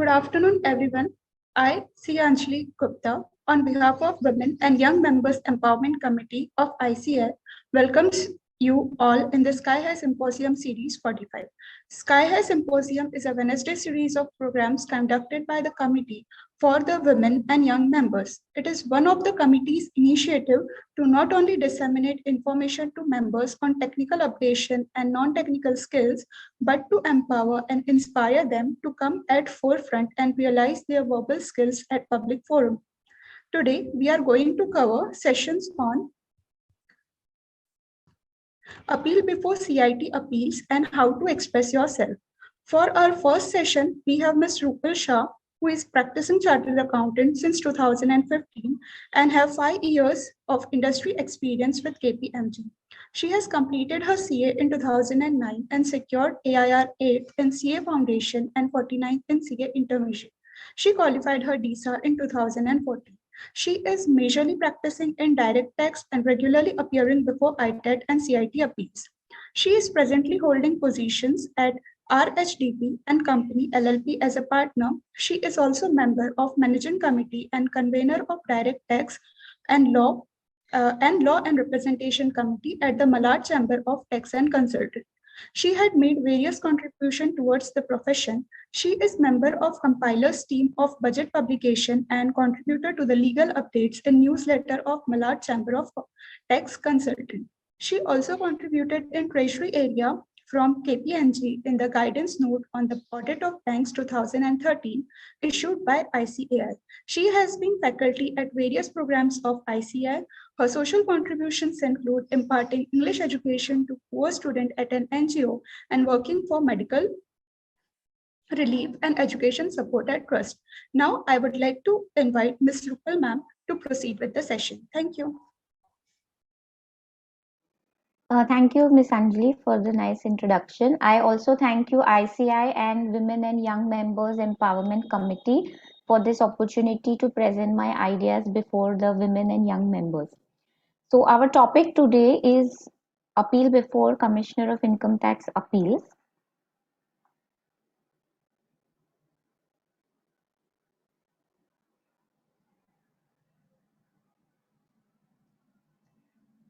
Good afternoon, everyone. I, C. Anjali Gupta, on behalf of Women and Young Members Empowerment Committee of ICI, welcomes you all in the Sky High Symposium Series 45. Sky High Symposium is a Wednesday series of programs conducted by the committee for the women and young members. It is one of the committee's initiative to not only disseminate information to members on technical updation and non-technical skills, but to empower and inspire them to come at forefront and realize their verbal skills at public forum. Today, we are going to cover sessions on appeal before CIT appeals and how to express yourself. For our first session, we have Ms. Rupal Shah, who is practicing chartered accountant since 2015 and have 5 years of industry experience with KPMG. She has completed her CA in 2009 and secured AIR 8 in CA Foundation and 49 in CA Intermediate. She qualified her DSA in 2014. She is majorly practicing in direct tax and regularly appearing before ITAT and CIT appeals. She is presently holding positions at RHDP and Company LLP as a partner. She is also member of Managing Committee and convener of Direct Tax and Law and Representation Committee at the Malad Chamber of Tax and Consultant. She had made various contributions towards the profession. She is member of compilers team of budget publication and contributor to the legal updates in newsletter of Malad Chamber of Tax Consultant. She also contributed in treasury area from KPMG in the guidance note on the audit of banks 2013 issued by ICAI. She has been faculty at various programs of ICAI. Her social contributions include imparting English education to poor students at an NGO and working for medical relief and education support at Trust. Now, I would like to invite Ms. Rupal ma'am to proceed with the session. Thank you. Thank you, Ms. Anjali, for the nice introduction. I also thank you, ICI and Women and Young Members Empowerment Committee, for this opportunity to present my ideas before the women and young members. So, our topic today is appeal before Commissioner of Income Tax appeals.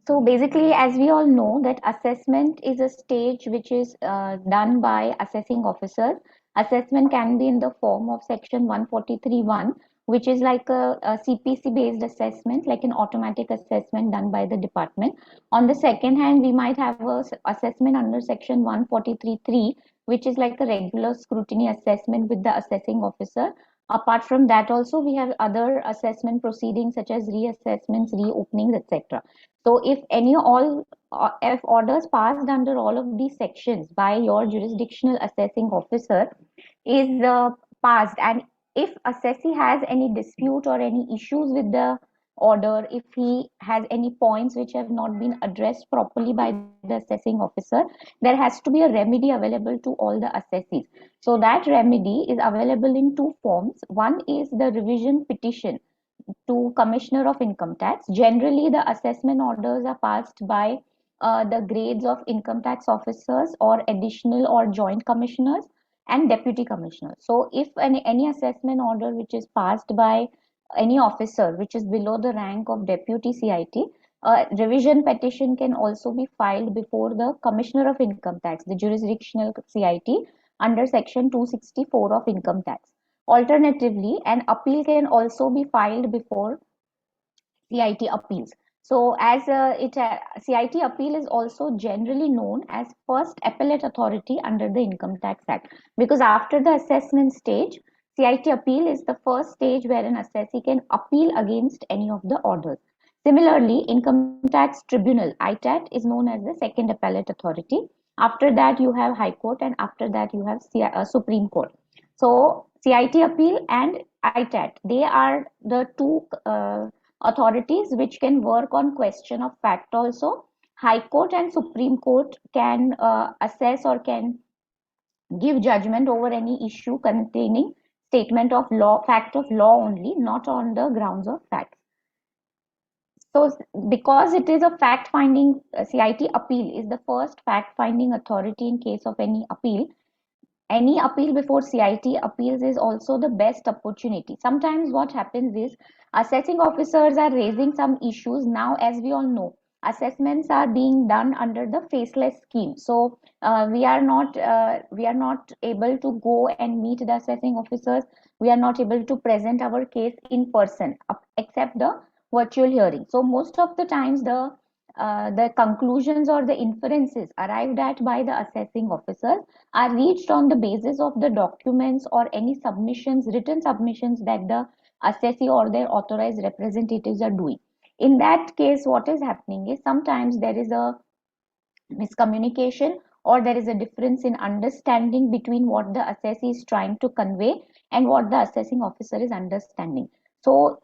So basically, as we all know, that assessment is a stage which is done by assessing officers. Assessment can be in the form of section 143(1), which is like a CPC based assessment, like an automatic assessment done by the department. On the second hand, we might have a assessment under section 143(3), which is like a regular scrutiny assessment with the assessing officer. Apart from that, also we have other assessment proceedings such as reassessments, reopenings, etc. So if orders passed under all of these sections by your jurisdictional assessing officer is passed, and if assessee has any dispute or any issues with the order, if he has any points which have not been addressed properly by the assessing officer, there has to be a remedy available to all the assessees. So that remedy is available in two forms. One is the revision petition to Commissioner of Income Tax. Generally, the assessment orders are passed by the grades of income tax officers or additional or joint commissioners and deputy commissioners. So, if any assessment order which is passed by any officer which is below the rank of deputy CIT, revision petition can also be filed before the Commissioner of Income Tax, the jurisdictional CIT, under section 264 of Income Tax. Alternatively, an appeal can also be filed before CIT appeals. So, as CIT appeal is also generally known as first appellate authority under the Income Tax Act, because after the assessment stage, CIT appeal is the first stage where an assessee can appeal against any of the orders. Similarly, Income Tax Tribunal (ITAT) is known as the second appellate authority. After that, you have High Court, and after that, you have Supreme Court. So, CIT appeal and ITAT, they are the two authorities which can work on question of fact also. High Court and Supreme Court can assess or can give judgment over any issue containing statement of law, fact of law only, not on the grounds of facts. So, because it is a fact finding, CIT appeal is the first fact finding authority in case of any appeal. any appeal before CIT appeals is also the best opportunity. Sometimes what happens is assessing officers are raising some issues. Now, as we all know, assessments are being done under the faceless scheme. So we are not able to go and meet the assessing officers. We are not able to present our case in person, except the virtual hearing. So most of the times the conclusions or the inferences arrived at by the assessing officer are reached on the basis of the documents or any submissions, written submissions that the assessee or their authorized representatives are doing. In that case, what is happening is sometimes there is a miscommunication or there is a difference in understanding between what the assessee is trying to convey and what the assessing officer is understanding. So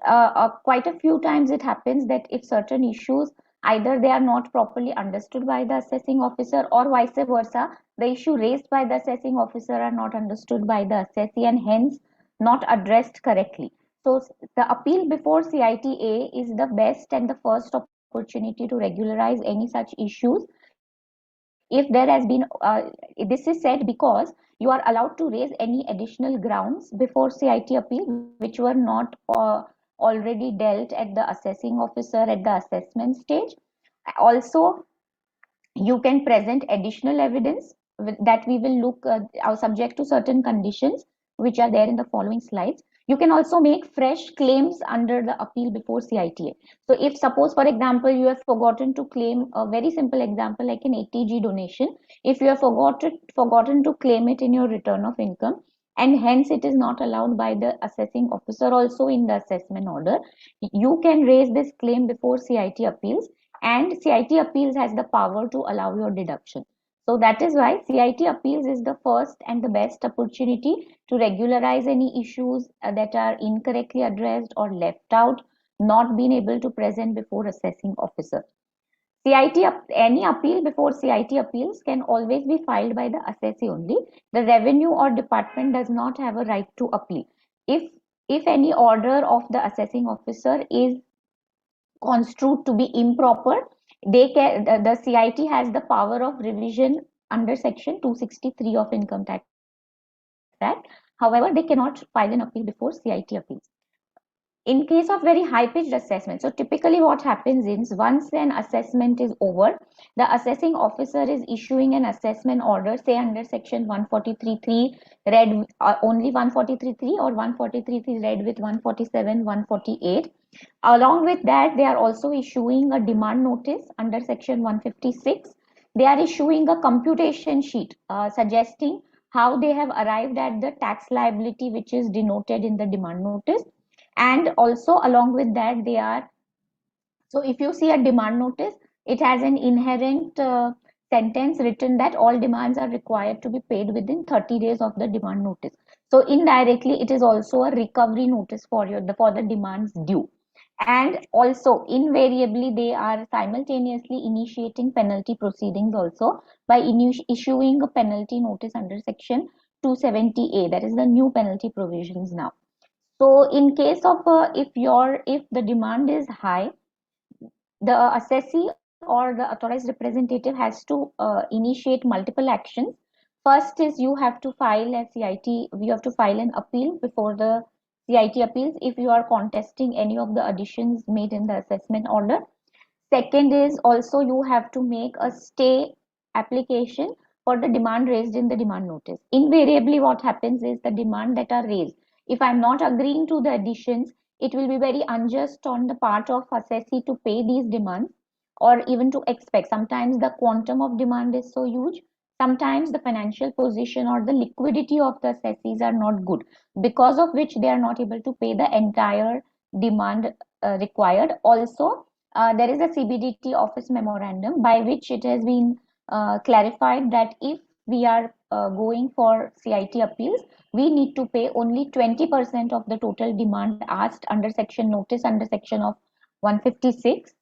quite a few times it happens that if certain issues either they are not properly understood by the assessing officer or vice versa, the issue raised by the assessing officer are not understood by the assessee and hence not addressed correctly. So the appeal before CITA is the best and the first opportunity to regularize any such issues. If there has been this is said because you are allowed to raise any additional grounds before CIT appeal which were not already dealt at the assessing officer at the assessment stage. Also, you can present additional evidence that we will look are subject to certain conditions which are there in the following slides. You can also make fresh claims under the appeal before CITA. So if suppose for example you have forgotten to claim a very simple example like an ATG donation, if you have forgotten to claim it in your return of income and hence it is not allowed by the assessing officer also in the assessment order, you can raise this claim before CIT appeals and CIT appeals has the power to allow your deduction. So that is why CIT appeals is the first and the best opportunity to regularize any issues that are incorrectly addressed or left out, not being able to present before assessing officer. Any appeal before CIT appeals can always be filed by the assessee only. The revenue or department does not have a right to appeal. If any order of the assessing officer is construed to be improper, the CIT has the power of revision under section 263 of Income Tax Act. However, they cannot file an appeal before CIT appeals. In case of very high pitched assessment, so typically what happens is once an assessment is over, the assessing officer is issuing an assessment order, say under section 143.3 read only 143.3 or 143.3 read with 147, 148. Along with that, they are also issuing a demand notice under section 156. They are issuing a computation sheet suggesting how they have arrived at the tax liability which is denoted in the demand notice. And also along with that they are, so if you see a demand notice, it has an inherent sentence written that all demands are required to be paid within 30 days of the demand notice. So indirectly it is also a recovery notice for for the demands due. And also invariably they are simultaneously initiating penalty proceedings also by issuing a penalty notice under section 270A, that is the new penalty provisions now. So in case of if the demand is high, the assessee or the authorized representative has to initiate multiple actions. First is you have to file a CIT, you have to file an appeal before the CIT appeals if you are contesting any of the additions made in the assessment order. Second is also you have to make a stay application for the demand raised in the demand notice. Invariably, what happens is the demand that are raised, if I'm not agreeing to the additions, it will be very unjust on the part of assessee to pay these demands or even to expect. Sometimes the quantum of demand is so huge. Sometimes the financial position or the liquidity of the assessees are not good, because of which they are not able to pay the entire demand required. Also, there is a CBDT office memorandum by which it has been clarified that if we are going for CIT appeals, we need to pay only 20% of the total demand asked under section notice under section of 156,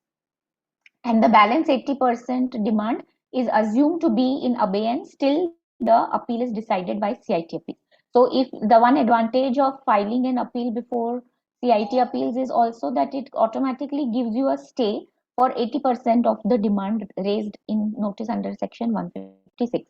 and the balance 80% demand is assumed to be in abeyance till the appeal is decided by CIT appeal. So if the one advantage of filing an appeal before CIT appeals is also that it automatically gives you a stay for 80% of the demand raised in notice under section 156.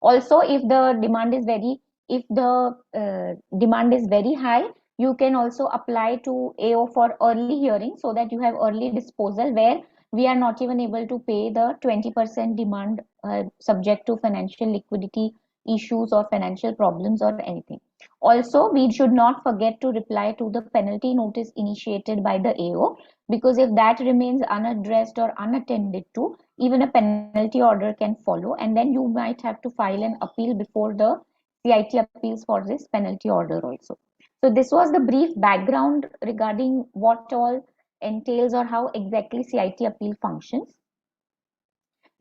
Also, if the demand is very If the demand is very high, you can also apply to AO for early hearing, so that you have early disposal, where we are not even able to pay the 20% demand subject to financial liquidity issues or financial problems or anything. Also, we should not forget to reply to the penalty notice initiated by the AO, because if that remains unaddressed or unattended to, even a penalty order can follow, and then you might have to file an appeal before the CIT appeals for this penalty order also. So this was the brief background regarding what all entails or how exactly CIT appeal functions.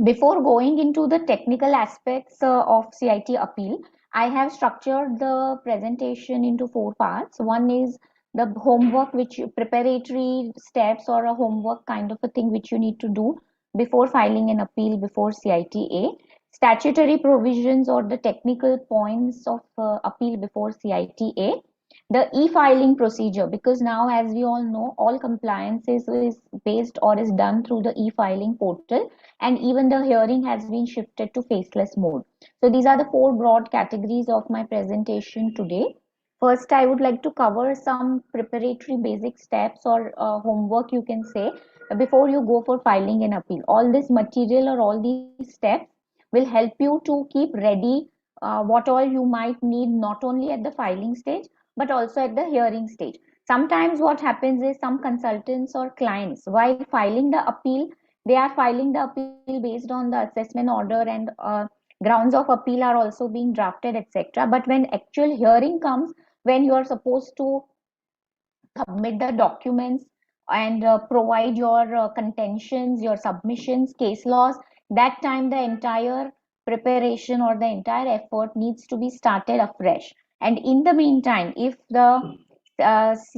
Before going into the technical aspects of CIT appeal, I have structured the presentation into four parts. One is the homework, which preparatory steps or a homework kind of a thing which you need to do before filing an appeal before CITA. Statutory provisions or the technical points of appeal before CITA. The e-filing procedure, because now, as we all know, all compliance is based or is done through the e-filing portal, and even the hearing has been shifted to faceless mode. So these are the four broad categories of my presentation today. First, I would like to cover some preparatory basic steps or homework, you can say, before you go for filing an appeal. All this material or all these steps will help you to keep ready what all you might need, not only at the filing stage but also at the hearing stage. Sometimes what happens is some consultants or clients, while filing the appeal, they are filing the appeal based on the assessment order, and grounds of appeal are also being drafted, etc. But when actual hearing comes, when you are supposed to submit the documents and provide your contentions, your submissions, case laws, that time the entire preparation or the entire effort needs to be started afresh. And in the meantime, if the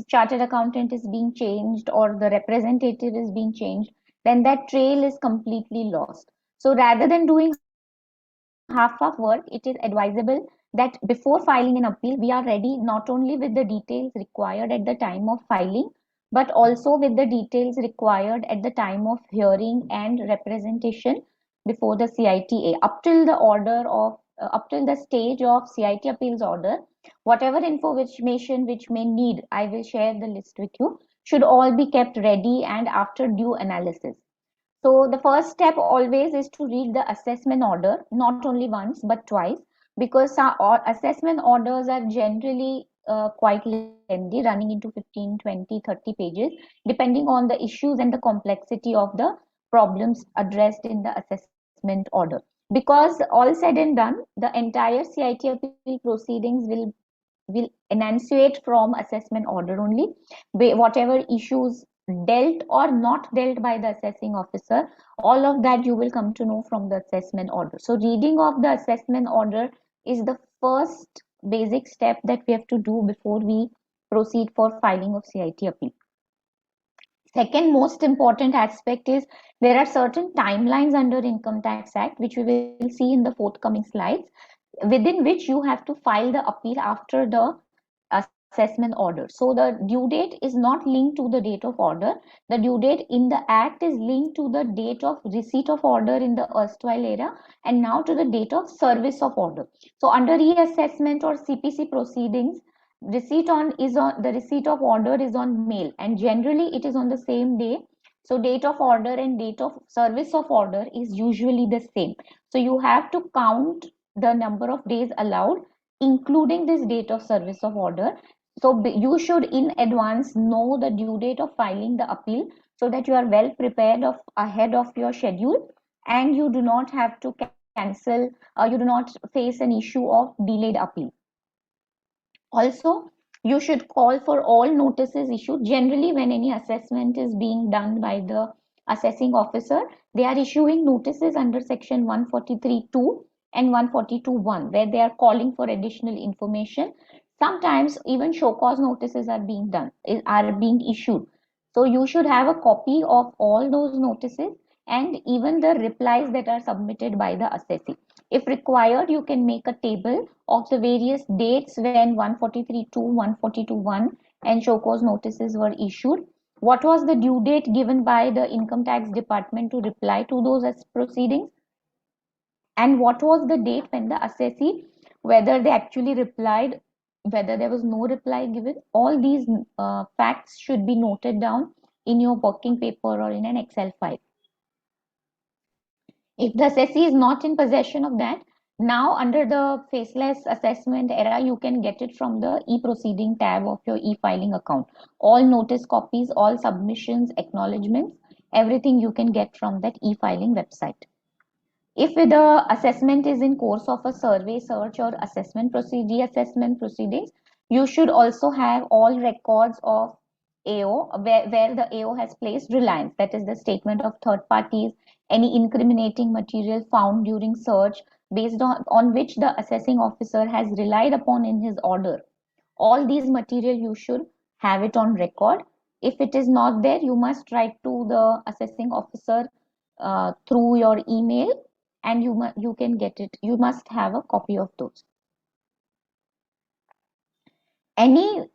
chartered accountant is being changed or the representative is being changed, then that trail is completely lost. So rather than doing half of work, it is advisable that before filing an appeal, we are ready not only with the details required at the time of filing, but also with the details required at the time of hearing and representation before the CITA. Up till the order of up till the stage of CIT appeals order, whatever information which may need, I will share the list with you, should all be kept ready and after due analysis. So the first step always is to read the assessment order, not only once but twice, because our assessment orders are generally quite lengthy, running into 15, 20, 30 pages, depending on the issues and the complexity of the problems addressed in the assessment order. Because all said and done, the entire CIT appeal proceedings will enunciate from assessment order only, whatever issues dealt or not dealt by the assessing officer, all of that you will come to know from the assessment order. So reading of the assessment order is the first basic step that we have to do before we proceed for filing of CIT appeal. Second most important aspect is there are certain timelines under Income Tax Act, which we will see in the forthcoming slides, within which you have to file the appeal after the assessment order. So the due date is not linked to the date of order. The due date in the act is linked to the date of receipt of order in the erstwhile era, and now to the date of service of order. So under reassessment or CPC proceedings, the receipt of order is on mail, and generally it is on the same day. So date of order and date of service of order is usually the same. So you have to count the number of days allowed, including this date of service of order. So you should in advance know the due date of filing the appeal, so that you are well prepared ahead of your schedule, and you do not have to cancel, you do not face an issue of delayed appeal. Also, you should call for all notices issued. Generally, when any assessment is being done by the assessing officer, they are issuing notices under section 143(2) and 142(1), where they are calling for additional information. Sometimes even show cause notices are being issued. So you should have a copy of all those notices and even the replies that are submitted by the assessee. If required, you can make a table of the various dates when 143(2), 142(1) and show cause notices were issued. What was the due date given by the Income Tax Department to reply to those proceedings? And what was the date when the assessee whether they actually replied, whether there was no reply given. All these facts should be noted down in your working paper or in an Excel file. If the assessee is not in possession of that, now under the faceless assessment era, you can get it from the e-proceeding tab of your e-filing account. All notice copies, all submissions, acknowledgements, everything you can get from that e-filing website. If the assessment is in course of a survey, search or assessment reassessment proceedings, you should also have all records of AO where the AO has placed reliance. That is the statement of third parties, any incriminating material found during search based on which the assessing officer has relied upon in his order. All these material you should have it on record. If it is not there, you must write to the assessing officer through your email, and you can get it. You must have a copy of those. Any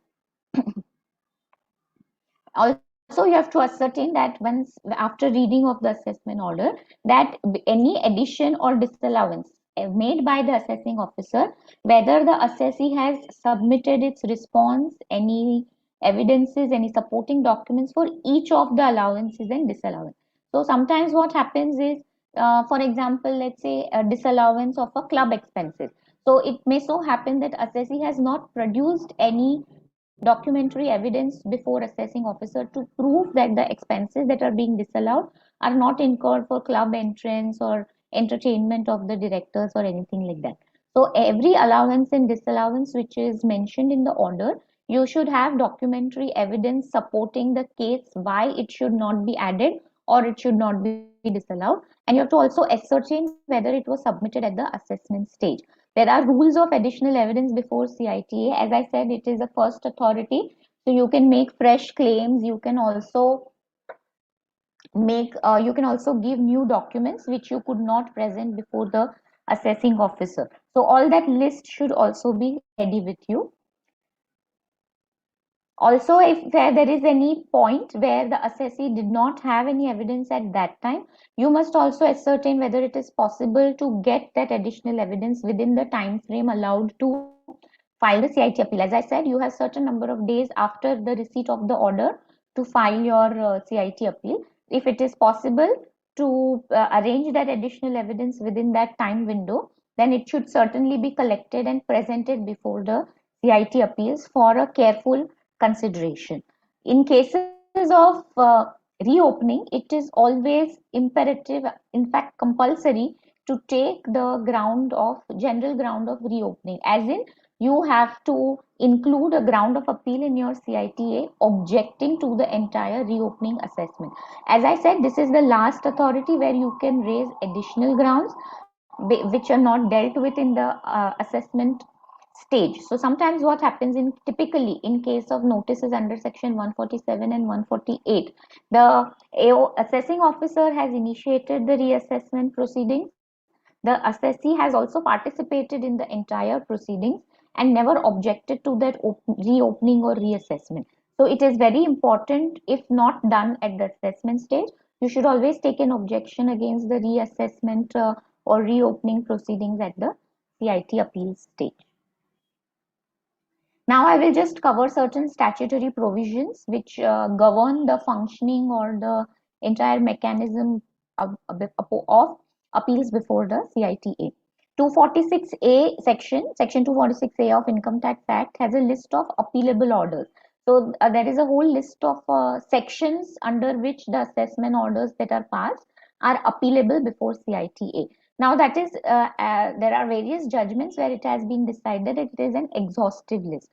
Also, you have to ascertain that once after reading of the assessment order, that any addition or disallowance made by the assessing officer, whether the assessee has submitted its response, any evidences, any supporting documents for each of the allowances and disallowance. So sometimes what happens is, for example, let's say a disallowance of a club expenses. So it may so happen that assessee has not produced any documentary evidence before assessing officer to prove that the expenses that are being disallowed are not incurred for club entrance or entertainment of the directors or anything like that. So every allowance and disallowance which is mentioned in the order, you should have documentary evidence supporting the case why it should not be added or it should not be disallowed. And you have to also ascertain whether it was submitted at the assessment stage. There are rules of additional evidence before CITA. As I said, it is a first authority, so you can make fresh claims. You can also give new documents which you could not present before the assessing officer. So all that list should also be ready with you. Also, if there is any point where the assessee did not have any evidence at that time, you must also ascertain whether it is possible to get that additional evidence within the time frame allowed to file the CIT appeal. As I said, you have certain number of days after the receipt of the order to file your CIT appeal. If it is possible to arrange that additional evidence within that time window, then it should certainly be collected and presented before the CIT appeals for a careful consideration. In cases of reopening, it is always imperative, in fact compulsory, to take the general ground of reopening, as in you have to include a ground of appeal in your CITA objecting to the entire reopening assessment. As I said, this is the last authority where you can raise additional grounds which are not dealt with in the assessment stage. So sometimes what happens typically in case of notices under section 147 and 148, the AO assessing officer has initiated the reassessment proceedings. The assessee has also participated in the entire proceedings and never objected to that reopening or reassessment. So it is very important, if not done at the assessment stage, you should always take an objection against the reassessment or reopening proceedings at the CIT appeal stage. Now I will just cover certain statutory provisions which govern the functioning or the entire mechanism of appeals before the CITA. 246A section 246A of Income Tax Act has a list of appealable orders. So there is a whole list of sections under which the assessment orders that are passed are appealable before CITA. Now that is, there are various judgments where it has been decided it is an exhaustive list,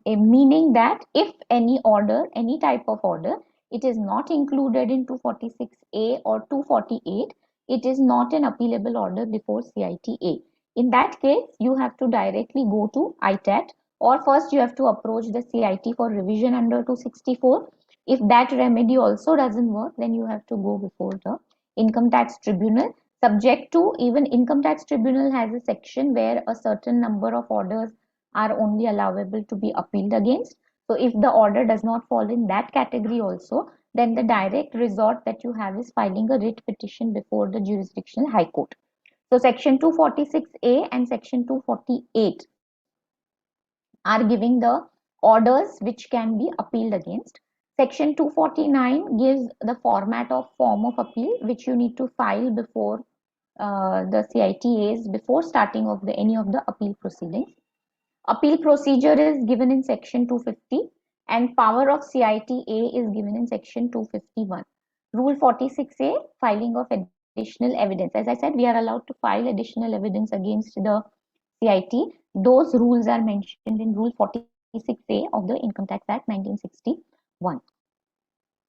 meaning that if any order, any type of order, it is not included in 246A or 248, it is not an appealable order before CITA. In that case, you have to directly go to ITAT, or first you have to approach the CIT for revision under 264. If that remedy also doesn't work, then you have to go before the Income Tax Tribunal. Subject to, even Income Tax Tribunal has a section where a certain number of orders are only allowable to be appealed against. So if the order does not fall in that category also, then the direct resort that you have is filing a writ petition before the jurisdictional high court. So section 246A and section 248 are giving the orders which can be appealed against. Section 249 gives the format of form of appeal which you need to file before the CITAs before starting of any of the appeal proceedings. Appeal procedure is given in section 250 and power of CITA is given in section 251. Rule 46A, filing of additional evidence. As I said, we are allowed to file additional evidence against the CIT. Those rules are mentioned in Rule 46A of the Income Tax Act 1961.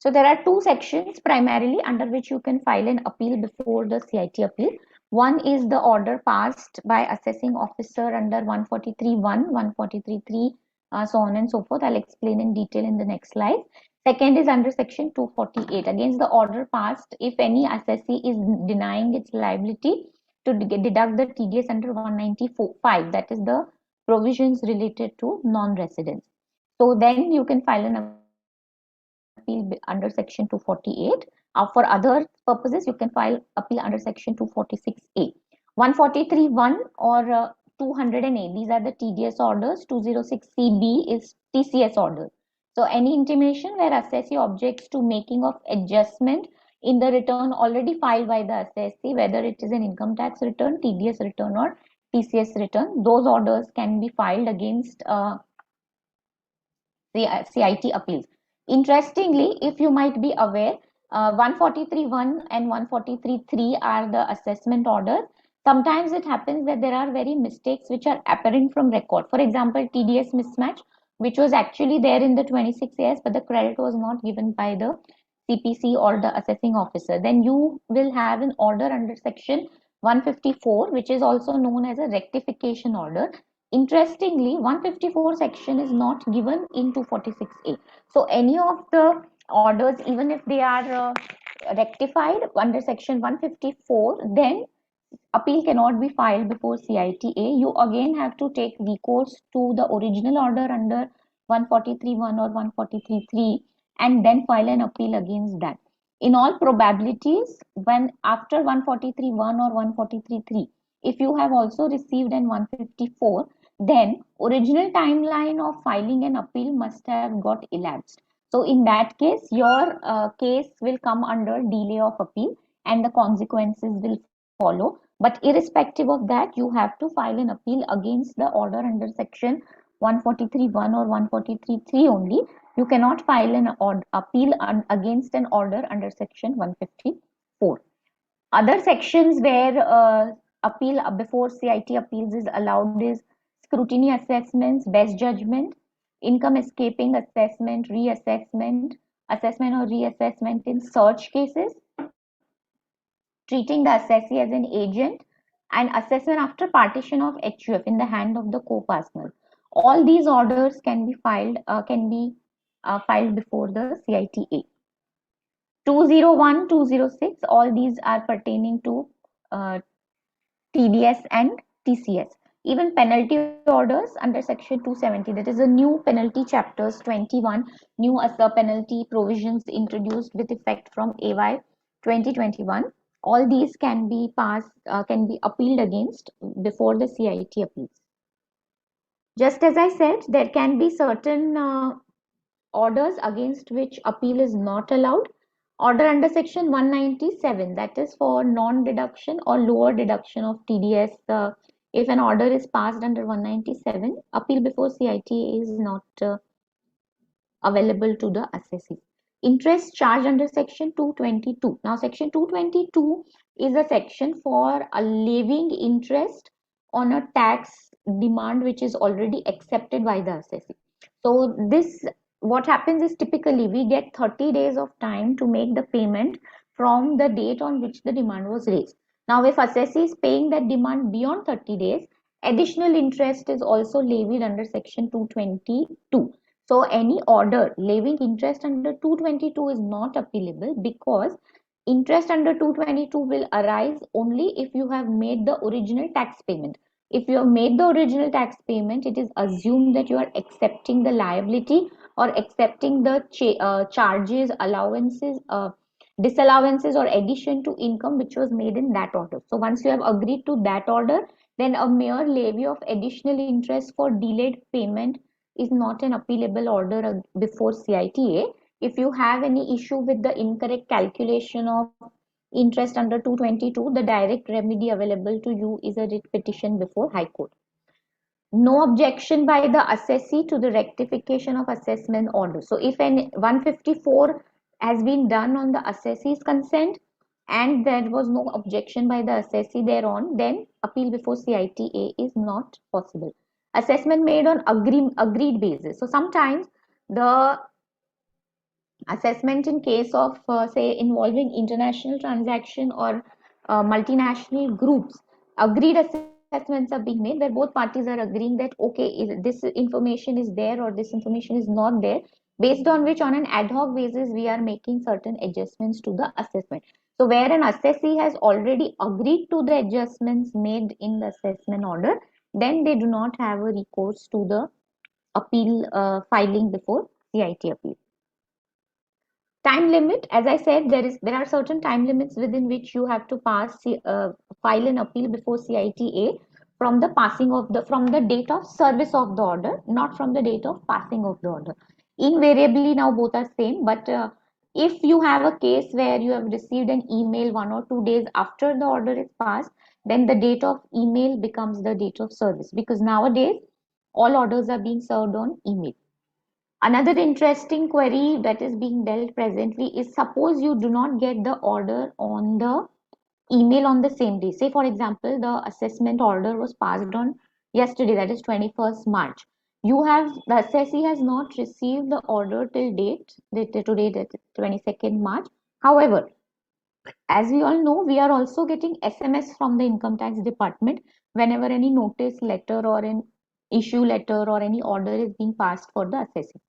So there are two sections primarily under which you can file an appeal before the CIT appeal. One is the order passed by assessing officer under 143.1, 143.3, so on and so forth. I'll explain in detail in the next slide. Second is under section 248, against the order passed if any assessee is denying its liability to deduct the TDS under 194.5, that is the provisions related to non-residents. So then you can file an appeal under section 248. For other purposes, you can file appeal under section 246A. 143.1 or 208, these are the TDS orders. 206CB is TCS orders. So any intimation where assessee objects to making of adjustment in the return already filed by the assessee, whether it is an income tax return, TDS return or TCS return, those orders can be filed against CIT appeals. Interestingly, if you might be aware, 143.1 and 143.3 are the assessment orders. Sometimes it happens that there are very mistakes which are apparent from record. For example, TDS mismatch, which was actually there in the 26 years, but the credit was not given by the CPC or the assessing officer. Then you will have an order under section 154, which is also known as a rectification order. Interestingly, 154 section is not given in 246A. So any of the orders, even if they are rectified under section 154, then appeal cannot be filed before CITA. You again have to take recourse to the original order under 143.1 or 143.3 and then file an appeal against that. In all probabilities, when after 143.1 or 143.3, if you have also received an 154, then original timeline of filing an appeal must have got elapsed. So in that case, your case will come under delay of appeal and the consequences will follow. But irrespective of that, you have to file an appeal against the order under section 143.1 or 143.3 only. You cannot file an appeal against an order under section 154. Other sections where appeal before CIT appeals is allowed is scrutiny assessments, best judgment, income escaping assessment, reassessment, assessment or reassessment in search cases, treating the assessee as an agent, and assessment after partition of HUF in the hand of the co-partner. All these orders can be filed before the CITA. 201, 206, all these are pertaining to uh, TDS and TCS. Even penalty orders under section 270, that is a new penalty chapters 21, new as the penalty provisions introduced with effect from AY 2021. All these can be appealed against before the CIT appeals. Just as I said, there can be certain orders against which appeal is not allowed. Order under section 197, that is for non-deduction or lower deduction of TDS. If an order is passed under 197, appeal before CIT is not available to the assessee. Interest charged under section 222. Now section 222 is a section for levying interest on a tax demand which is already accepted by the assessee. So this, what happens is typically we get 30 days of time to make the payment from the date on which the demand was raised. Now if assessee is paying that demand beyond 30 days, additional interest is also levied under section 222. So any order levying interest under 222 is not appealable because interest under 222 will arise only if you have made the original tax payment. If you have made the original tax payment, it is assumed that you are accepting the liability or accepting the charges, allowances, disallowances or addition to income which was made in that order. So once you have agreed to that order, then a mere levy of additional interest for delayed payment is not an appealable order before CITA. If you have any issue with the incorrect calculation of interest under 222, the direct remedy available to you is a writ petition before High Court. No objection by the assessee to the rectification of assessment order. So if an 154 has been done on the assessee's consent and there was no objection by the assessee thereon, then appeal before CITA is not possible. Assessment made on agreed basis. So sometimes the assessment in case of say involving international transaction or multinational groups, agreed assessments are being made where both parties are agreeing that okay, this information is there or this information is not there, based on which on an ad hoc basis we are making certain adjustments to the assessment. So where an assessee has already agreed to the adjustments made in the assessment order, then they do not have a recourse to the appeal filing before CIT appeal. Time limit, as I said, there are certain time limits within which you have to file an appeal before CITA from the date of service of the order, not from the date of passing of the order. Invariably, now both are same, but if you have a case where you have received an email 1 or 2 days after the order is passed, then the date of email becomes the date of service, because nowadays all orders are being served on email. Another interesting query that is being dealt presently is, suppose you do not get the order on the email on the same day. Say, for example, the assessment order was passed on yesterday, that is 21st March. The assessee has not received the order till date, today, that is 22nd March. However, as we all know, we are also getting SMS from the income tax department whenever any notice letter or an issue letter or any order is being passed for the assessee.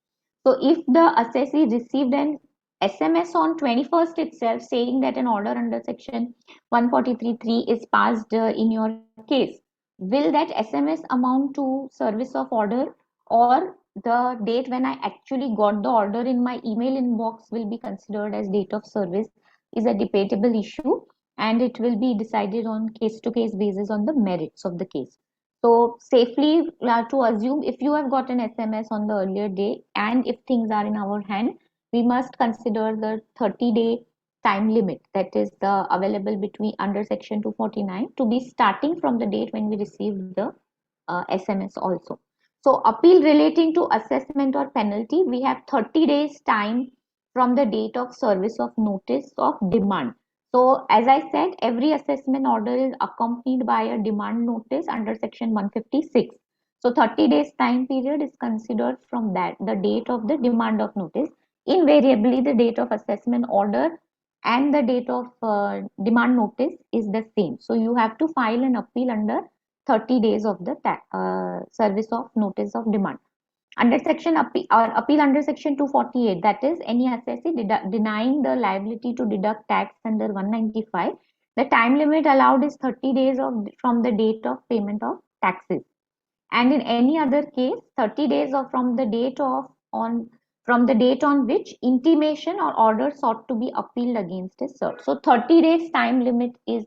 So if the assessee received an SMS on 21st itself saying that an order under section 143(3) is passed in your case, will that SMS amount to service of order, or the date when I actually got the order in my email inbox will be considered as date of service, is a debatable issue, and it will be decided on case to case basis on the merits of the case. So safely to assume, if you have got an SMS on the earlier day and if things are in our hand, we must consider the 30-day time limit that is available between under section 249 to be starting from the date when we received the SMS also. So appeal relating to assessment or penalty, we have 30 days time from the date of service of notice of demand. So as I said, every assessment order is accompanied by a demand notice under section 156. So 30 days time period is considered from the date of the demand of notice. Invariably, the date of assessment order and the date of demand notice is the same. So you have to file an appeal under 30 days of the service of notice of demand. Under appeal under section 248, that is any assessee denying the liability to deduct tax under 195, the time limit allowed is 30 days from the date of payment of taxes. And in any other case, 30 days from the date on which intimation or order sought to be appealed against is served. So 30 days time limit is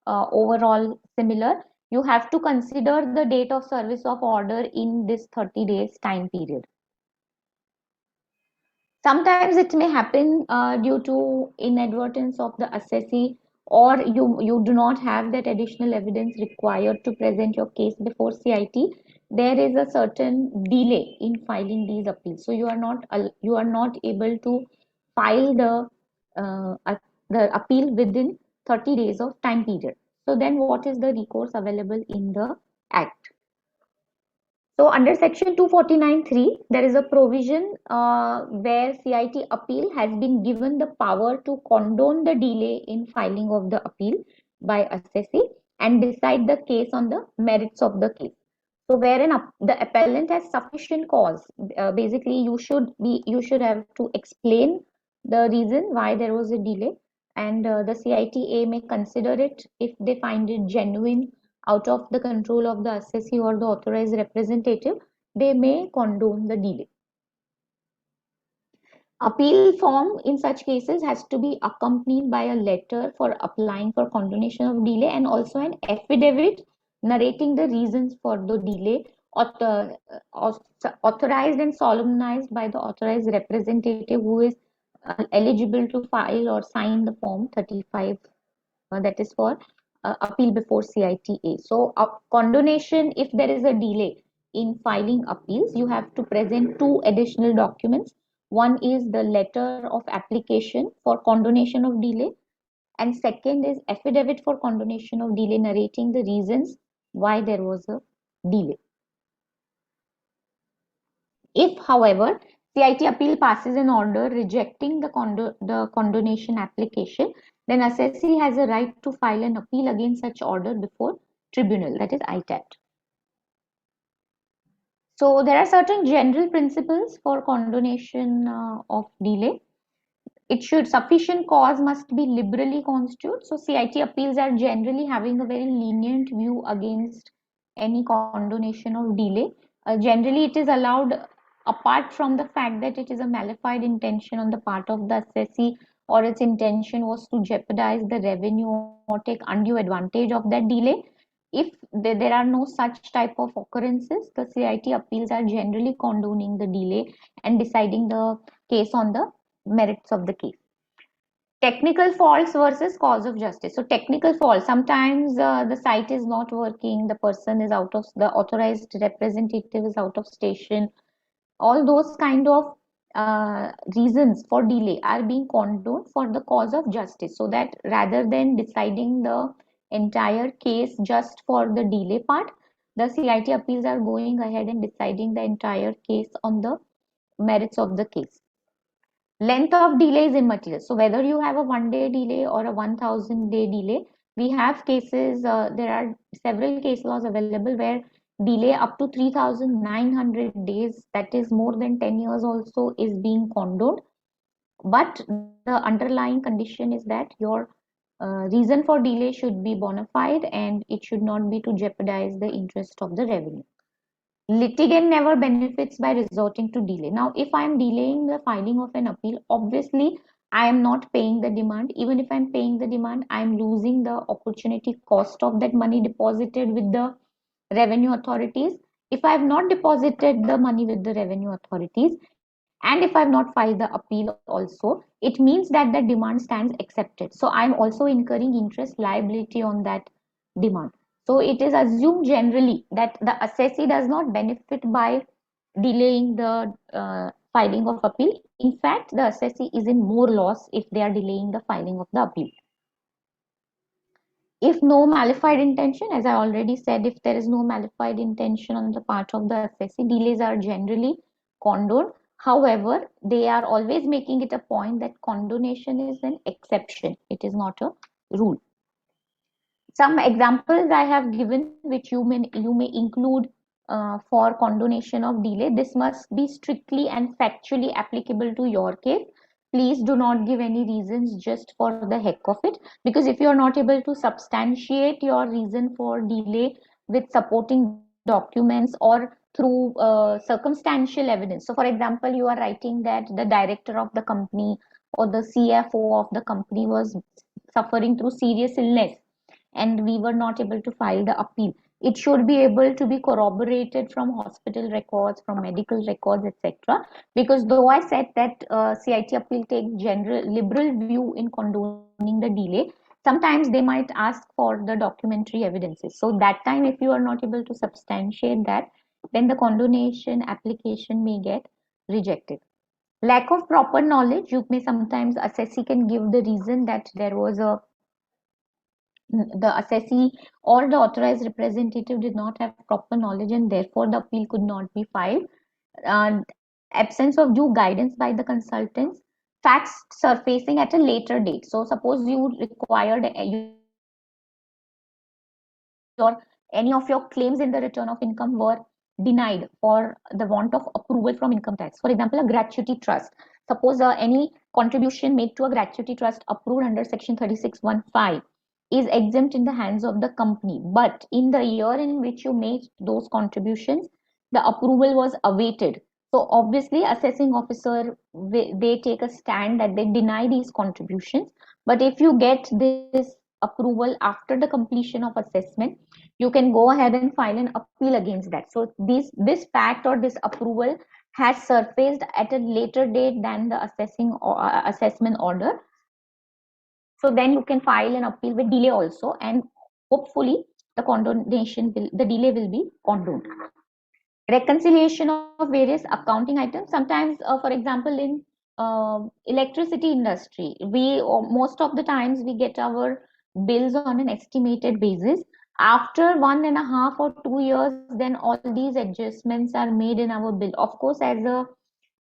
overall similar. You have to consider the date of service of order in this 30 days time period. Sometimes it may happen due to inadvertence of the assessee, or you do not have that additional evidence required to present your case before CIT. There is a certain delay in filing these appeals, so you are not able to file the appeal within 30 days of time period. So then what is the recourse available in the Act? So under section 249(3), there is a provision where CIT appeal has been given the power to condone the delay in filing of the appeal by assessee and decide the case on the merits of the case. So wherein the appellant has sufficient cause, basically you should have to explain the reason why there was a delay, and the CITA may consider it if they find it genuine out of the control of the assessee or the authorized representative, they may condone the delay. Appeal form in such cases has to be accompanied by a letter for applying for condonation of delay and also an affidavit narrating the reasons for the delay, authorized and solemnized by the authorized representative who is eligible to file or sign the form 35, that is for appeal before CITA. So, condonation, if there is a delay in filing appeals, you have to present two additional documents. One is the letter of application for condonation of delay, and second is affidavit for condonation of delay narrating the reasons why there was a delay. If, however, CIT appeal passes an order rejecting the condonation application, then assessee has a right to file an appeal against such order before tribunal, that is ITAT. So there are certain general principles for condonation of delay. It should sufficient cause must be liberally constituted. So CIT appeals are generally having a very lenient view against any condonation of delay. Generally, it is allowed apart from the fact that it is a malified intention on the part of the assessee or its intention was to jeopardize the revenue or take undue advantage of that delay. If there are no such type of occurrences, the CIT appeals are generally condoning the delay and deciding the case on the merits of the case. Technical faults versus cause of justice. So technical fault, sometimes the site is not working, the person is out of, the authorized representative is out of station. All those kind of reasons for delay are being condoned for the cause of justice, so that rather than deciding the entire case just for the delay part, the CIT appeals are going ahead and deciding the entire case on the merits of the case. Length of delay is immaterial. So whether you have a 1 day delay or a 1000-day delay, we have cases, there are several case laws available where delay up to 3900 days, that is more than 10 years also, is being condoned. But the underlying condition is that your reason for delay should be bona fide and it should not be to jeopardize the interest of the revenue. Litigant never benefits by resorting to delay. Now, if I am delaying the filing of an appeal, obviously I am not paying the demand. Even if I'm paying the demand, I'm losing the opportunity cost of that money deposited with the revenue authorities. If I have not deposited the money with the revenue authorities, and if I have not filed the appeal also, it means that the demand stands accepted. So I'm also incurring interest liability on that demand. So it is assumed generally that the assessee does not benefit by delaying the filing of appeal. In fact, the assessee is in more loss if they are delaying the filing of the appeal. If no malified intention, as I already said, if there is no malified intention on the part of the assessee, delays are generally condoned. However, they are always making it a point that condonation is an exception. It is not a rule. Some examples I have given, which you may include for condonation of delay. This must be strictly and factually applicable to your case. Please do not give any reasons just for the heck of it, because if you are not able to substantiate your reason for delay with supporting documents or through circumstantial evidence. So, for example, you are writing that the director of the company or the CFO of the company was suffering through serious illness and we were not able to file the appeal. It should be able to be corroborated from hospital records, from medical records, etc. Because though I said that CIT appeal takes general liberal view in condoning the delay, sometimes they might ask for the documentary evidences. So that time, if you are not able to substantiate that, then the condonation application may get rejected. Lack of proper knowledge, you may sometimes assessee can give the reason that there was the assessee or the authorized representative did not have proper knowledge and therefore the appeal could not be filed. Absence of due guidance by the consultants, facts surfacing at a later date. So suppose you required your any of your claims in the return of income were denied for the want of approval from income tax. For example, a gratuity trust. Suppose any contribution made to a gratuity trust approved under section 3615 is exempt in the hands of the company, but in the year in which you made those contributions, the approval was awaited. So obviously, assessing officer, they take a stand that they deny these contributions. But if you get this approval after the completion of assessment, you can go ahead and file an appeal against that. So this fact or this approval has surfaced at a later date than the assessment order. So then you can file an appeal with delay also, and hopefully the delay will be condoned. Reconciliation of various accounting items. Sometimes, for example, in electricity industry, most of the times we get our bills on an estimated basis. After 1.5 or 2 years, then all these adjustments are made in our bill. Of course, as a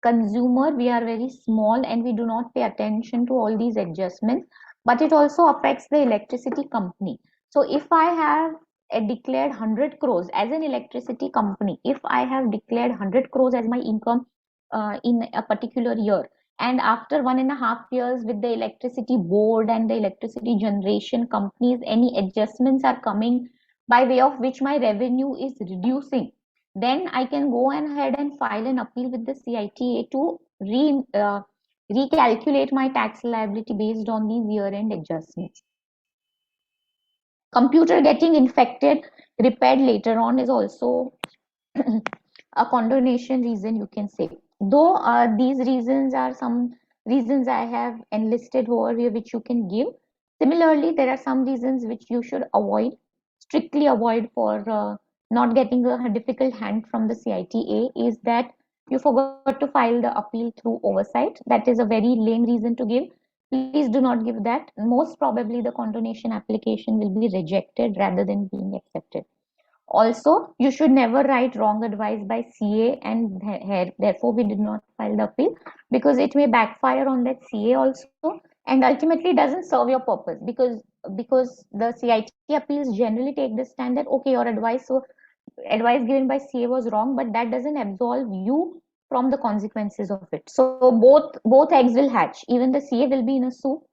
consumer, we are very small and we do not pay attention to all these adjustments, but it also affects the electricity company. So if I have declared 100 crores as an electricity company, if I have declared 100 crores as my income in a particular year, and after 1.5 years with the electricity board and the electricity generation companies, any adjustments are coming by way of which my revenue is reducing, then I can go ahead and file an appeal with the CITA to recalculate my tax liability based on these year-end adjustments. Computer getting infected, repaired later on is also a condonation reason, you can say. Though these reasons are some reasons I have enlisted over here which you can give. Similarly, there are some reasons which you should avoid, strictly avoid for not getting a difficult hand from the CITA, is that you forgot to file the appeal through oversight. That is a very lame reason to give. Please do not give that. Most probably the condonation application will be rejected rather than being accepted. Also, you should never write wrong advice by CA, and therefore we did not file the appeal, because it may backfire on that CA also, and ultimately doesn't serve your purpose, because the CIT appeals generally take this stand that okay, your advice given by CA was wrong, but that doesn't absolve you from the consequences of it. So both eggs will hatch. Even the CA will be in a soup,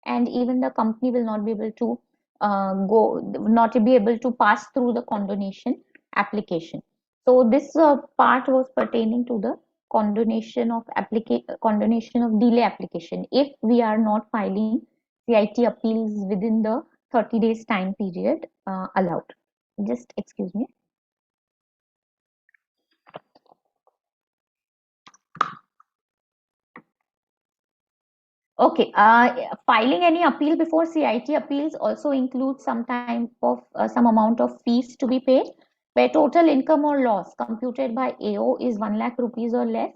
and even the company will not be able to not be able to pass through the condonation application. So this part was pertaining to the condonation of delay application if we are not filing CIT appeals within the 30 days time period allowed. Just excuse me. Okay, filing any appeal before CIT appeals also includes some some amount of fees to be paid, where total income or loss computed by AO is 1 lakh rupees or less.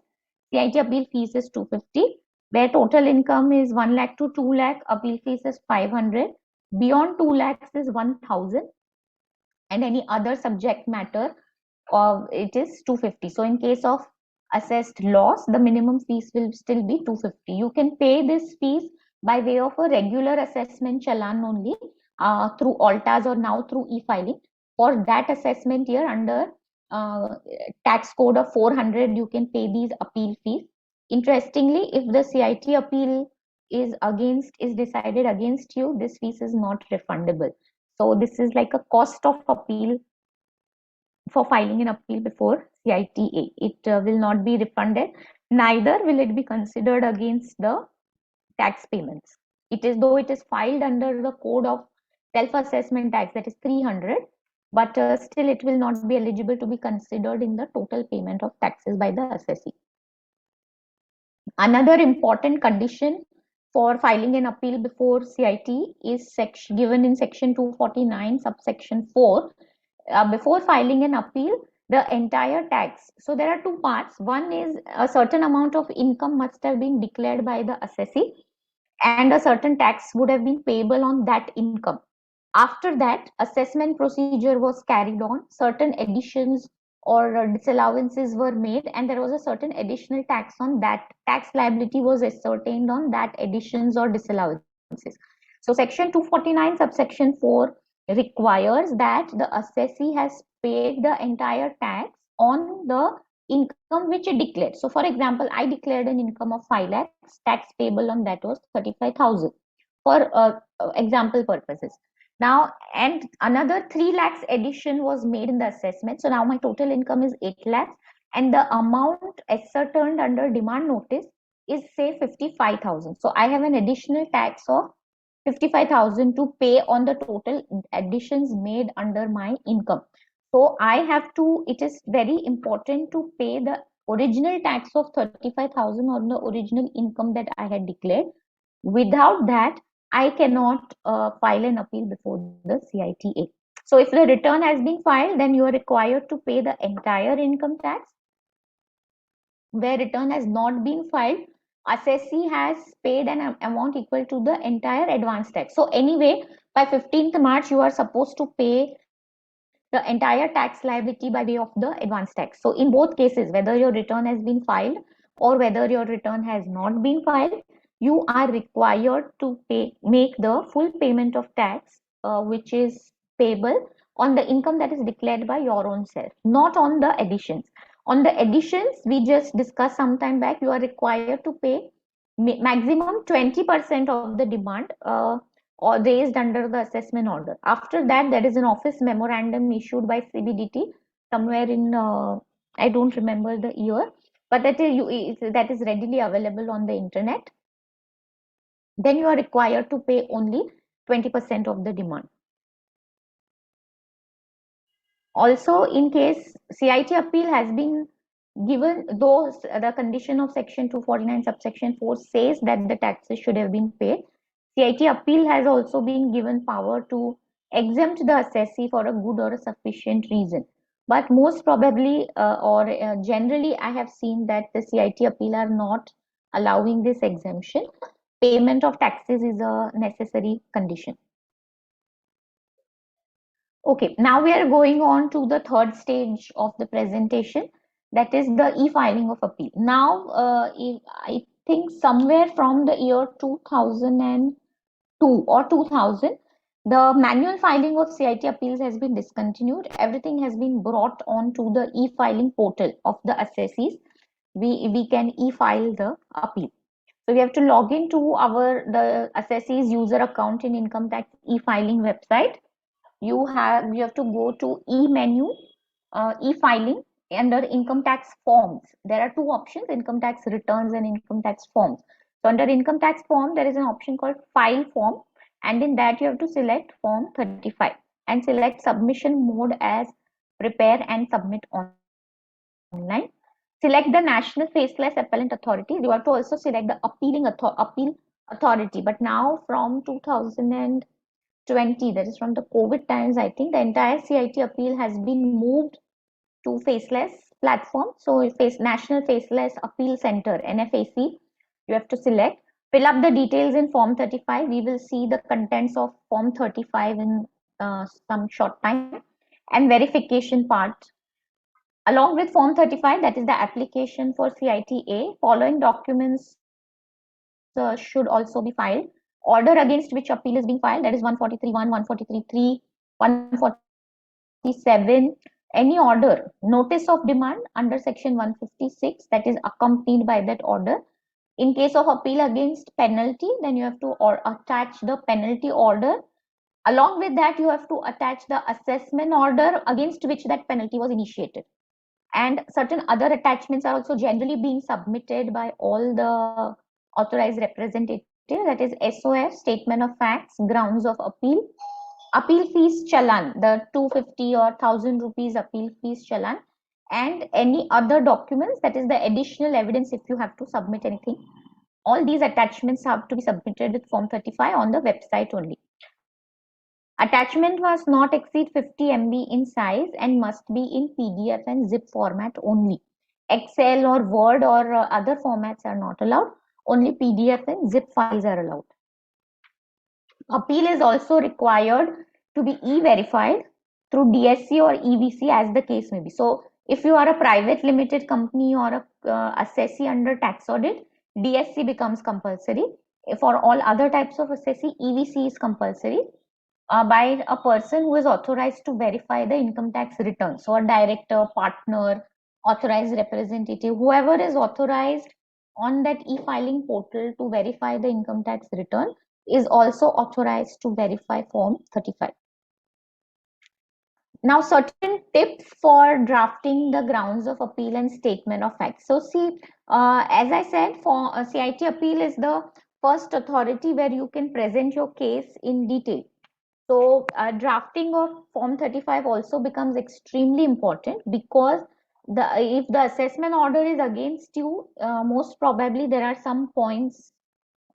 CIT appeal fees is 250. Where total income is 1 lakh to 2 lakh, appeal fees is 500. Beyond 2 lakhs is 1,000, and any other subject matter it is 250. So in case of assessed loss, the minimum fees will still be 250. You can pay this fees by way of a regular assessment challan only, through Altas or now through e-filing. For that assessment year under tax code of 400, you can pay these appeal fees. Interestingly, if the CIT appeal is decided against you, this fees is not refundable. So this is like a cost of appeal for filing an appeal before CITA. It will not be refunded, neither will it be considered against the tax payments. It is, though it is filed under the code of self-assessment tax, that is 300, but still it will not be eligible to be considered in the total payment of taxes by the assessee. Another important condition for filing an appeal before CIT is given in section 249 subsection 4. Before filing an appeal, the entire tax. So there are two parts. One is a certain amount of income must have been declared by the assessee, and a certain tax would have been payable on that income. After that, assessment procedure was carried on. Certain additions or disallowances were made, and there was a certain additional tax on that. Tax liability was ascertained on that additions or disallowances. So section 249 subsection 4 requires that the assessee has paid the entire tax on the income which it declared. So for example, I declared an income of 5 lakhs, tax payable on that was 35,000 for example purposes. Now, and another 3 lakhs addition was made in the assessment. So now my total income is 8 lakhs. and the amount ascertained under demand notice is say 55,000. So I have an additional tax of 55,000 to pay on the total additions made under my income. So I have to, it is very important to pay the original tax of 35,000 on the original income that I had declared. Without that, I cannot file an appeal before the CITA. So if the return has been filed, then you are required to pay the entire income tax. Where return has not been filed, assessee has paid an amount equal to the entire advance tax. So anyway, by 15th March, you are supposed to pay the entire tax liability by way of the advance tax. So in both cases, whether your return has been filed or whether your return has not been filed, you are required to make the full payment of tax, which is payable on the income that is declared by your own self, not on the additions. On the additions, we just discussed some time back, you are required to pay maximum 20% of the demand or raised under the assessment order. After that, there is an office memorandum issued by CBDT somewhere in, I don't remember the year, but that is readily available on the internet. Then you are required to pay only 20% of the demand. Also, in case CIT appeal has been given, though the condition of section 249 subsection 4 says that the taxes should have been paid, CIT appeal has also been given power to exempt the assessee for a good or a sufficient reason. But most probably generally, I have seen that the CIT appeal are not allowing this exemption. Payment of taxes is a necessary condition. Okay, now we are going on to the third stage of the presentation, that is the e-filing of appeal. Now, I think somewhere from the year 2002 or 2000, the manual filing of CIT appeals has been discontinued. Everything has been brought on to the e-filing portal of the assessees. We can e-file the appeal. So we have to log into the assessees user account in income tax e-filing website. You have to go to e-menu, e-filing under income tax forms. There are two options: income tax returns and income tax forms. So under income tax form, there is an option called file form, and in that you have to select form 35 and select submission mode as prepare and submit online. Select the national faceless appellant authority. You have to also select the appeal authority. But now from 2020, that is from the COVID times, I think the entire CIT appeal has been moved to faceless platform. So National Faceless Appeal Center, NFAC, you have to select. Fill up the details in form 35. We will see the contents of form 35 in some short time. And verification part. Along with form 35, that is the application for CITA, following documents should also be filed. Order against which appeal is being filed, that is 143.1, 143.3, 147. Any order, notice of demand under section 156, that is accompanied by that order. In case of appeal against penalty, then you have to attach the penalty order. Along with that, you have to attach the assessment order against which that penalty was initiated. And certain other attachments are also generally being submitted by all the authorized representatives, that is SOF, statement of facts, grounds of appeal, appeal fees challan, the 250 or 1000 rupees appeal fees challan, and any other documents, that is the additional evidence if you have to submit anything. All these attachments have to be submitted with form 35 on the website only. Attachment must not exceed 50 MB in size and must be in PDF and zip format only. Excel or Word or other formats are not allowed. Only PDF and zip files are allowed. Appeal is also required to be e-verified through DSC or EVC as the case may be. So if you are a private limited company or a assessee under tax audit, DSC becomes compulsory. For all other types of assessee, EVC is compulsory. By a person who is authorized to verify the income tax return. So a director, partner, authorized representative, whoever is authorized on that e-filing portal to verify the income tax return is also authorized to verify form 35. Now, certain tips for drafting the grounds of appeal and statement of facts. So, see, as I said, for CIT appeal is the first authority where you can present your case in detail. So, drafting of Form 35 also becomes extremely important because if the assessment order is against you, most probably there are some points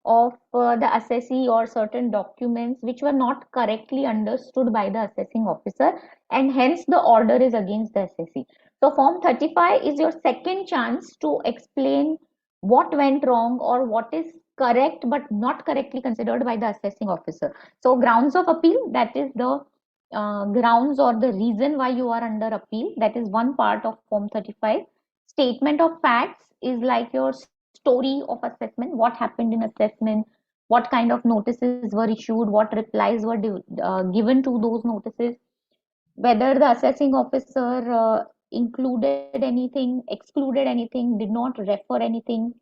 of the assessee or certain documents which were not correctly understood by the assessing officer, and hence the order is against the assessee. So Form 35 is your second chance to explain what went wrong or what is correct but not correctly considered by the assessing officer. So grounds of appeal, that is the grounds or the reason why you are under appeal, that is one part of Form 35. Statement of facts is like your story of assessment, what happened in assessment, what kind of notices were issued, what replies were given to those notices, whether the assessing officer included anything, excluded anything, did not refer anything.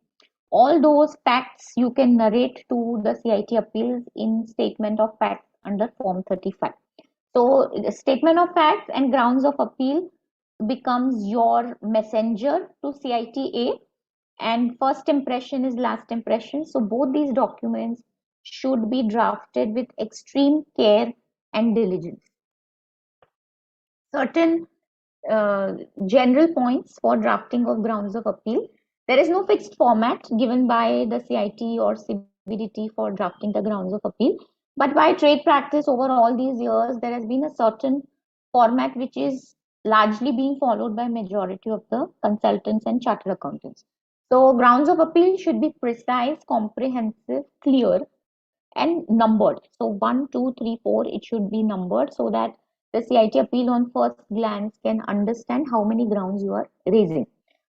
All those facts you can narrate to the CIT appeals in statement of facts under Form 35. So, the statement of facts and grounds of appeal becomes your messenger to CITA, and first impression is last impression. So both these documents should be drafted with extreme care and diligence. Certain uh, general points for drafting of grounds of appeal. There is no fixed format given by the CIT or CBDT for drafting the grounds of appeal, but by trade practice over all these years, there has been a certain format which is largely being followed by majority of the consultants and chartered accountants. So grounds of appeal should be precise, comprehensive, clear, and numbered. So 1, 2, 3, 4, it should be numbered so that the CIT appeal on first glance can understand how many grounds you are raising.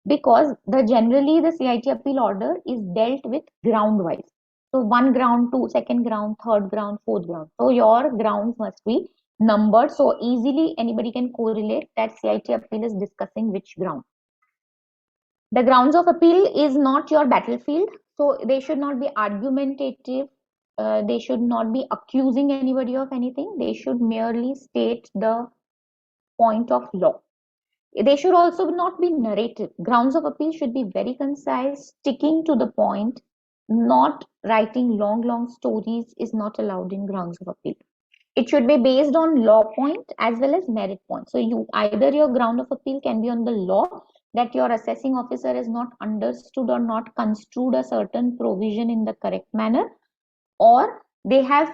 Because generally the CIT appeal order is dealt with ground wise. So one ground, two, second ground, third ground, fourth ground. So your grounds must be numbered so easily anybody can correlate that CIT appeal is discussing which ground. The grounds of appeal is not your battlefield, so they should not be argumentative. They should not be accusing anybody of anything. They should merely state the point of law. They should also not be narrative. Grounds of appeal should be very concise, sticking to the point. Not writing long stories is not allowed in grounds of appeal. It should be based on law point as well as merit point. So you either your ground of appeal can be on the law, that your assessing officer has not understood or not construed a certain provision in the correct manner, or they have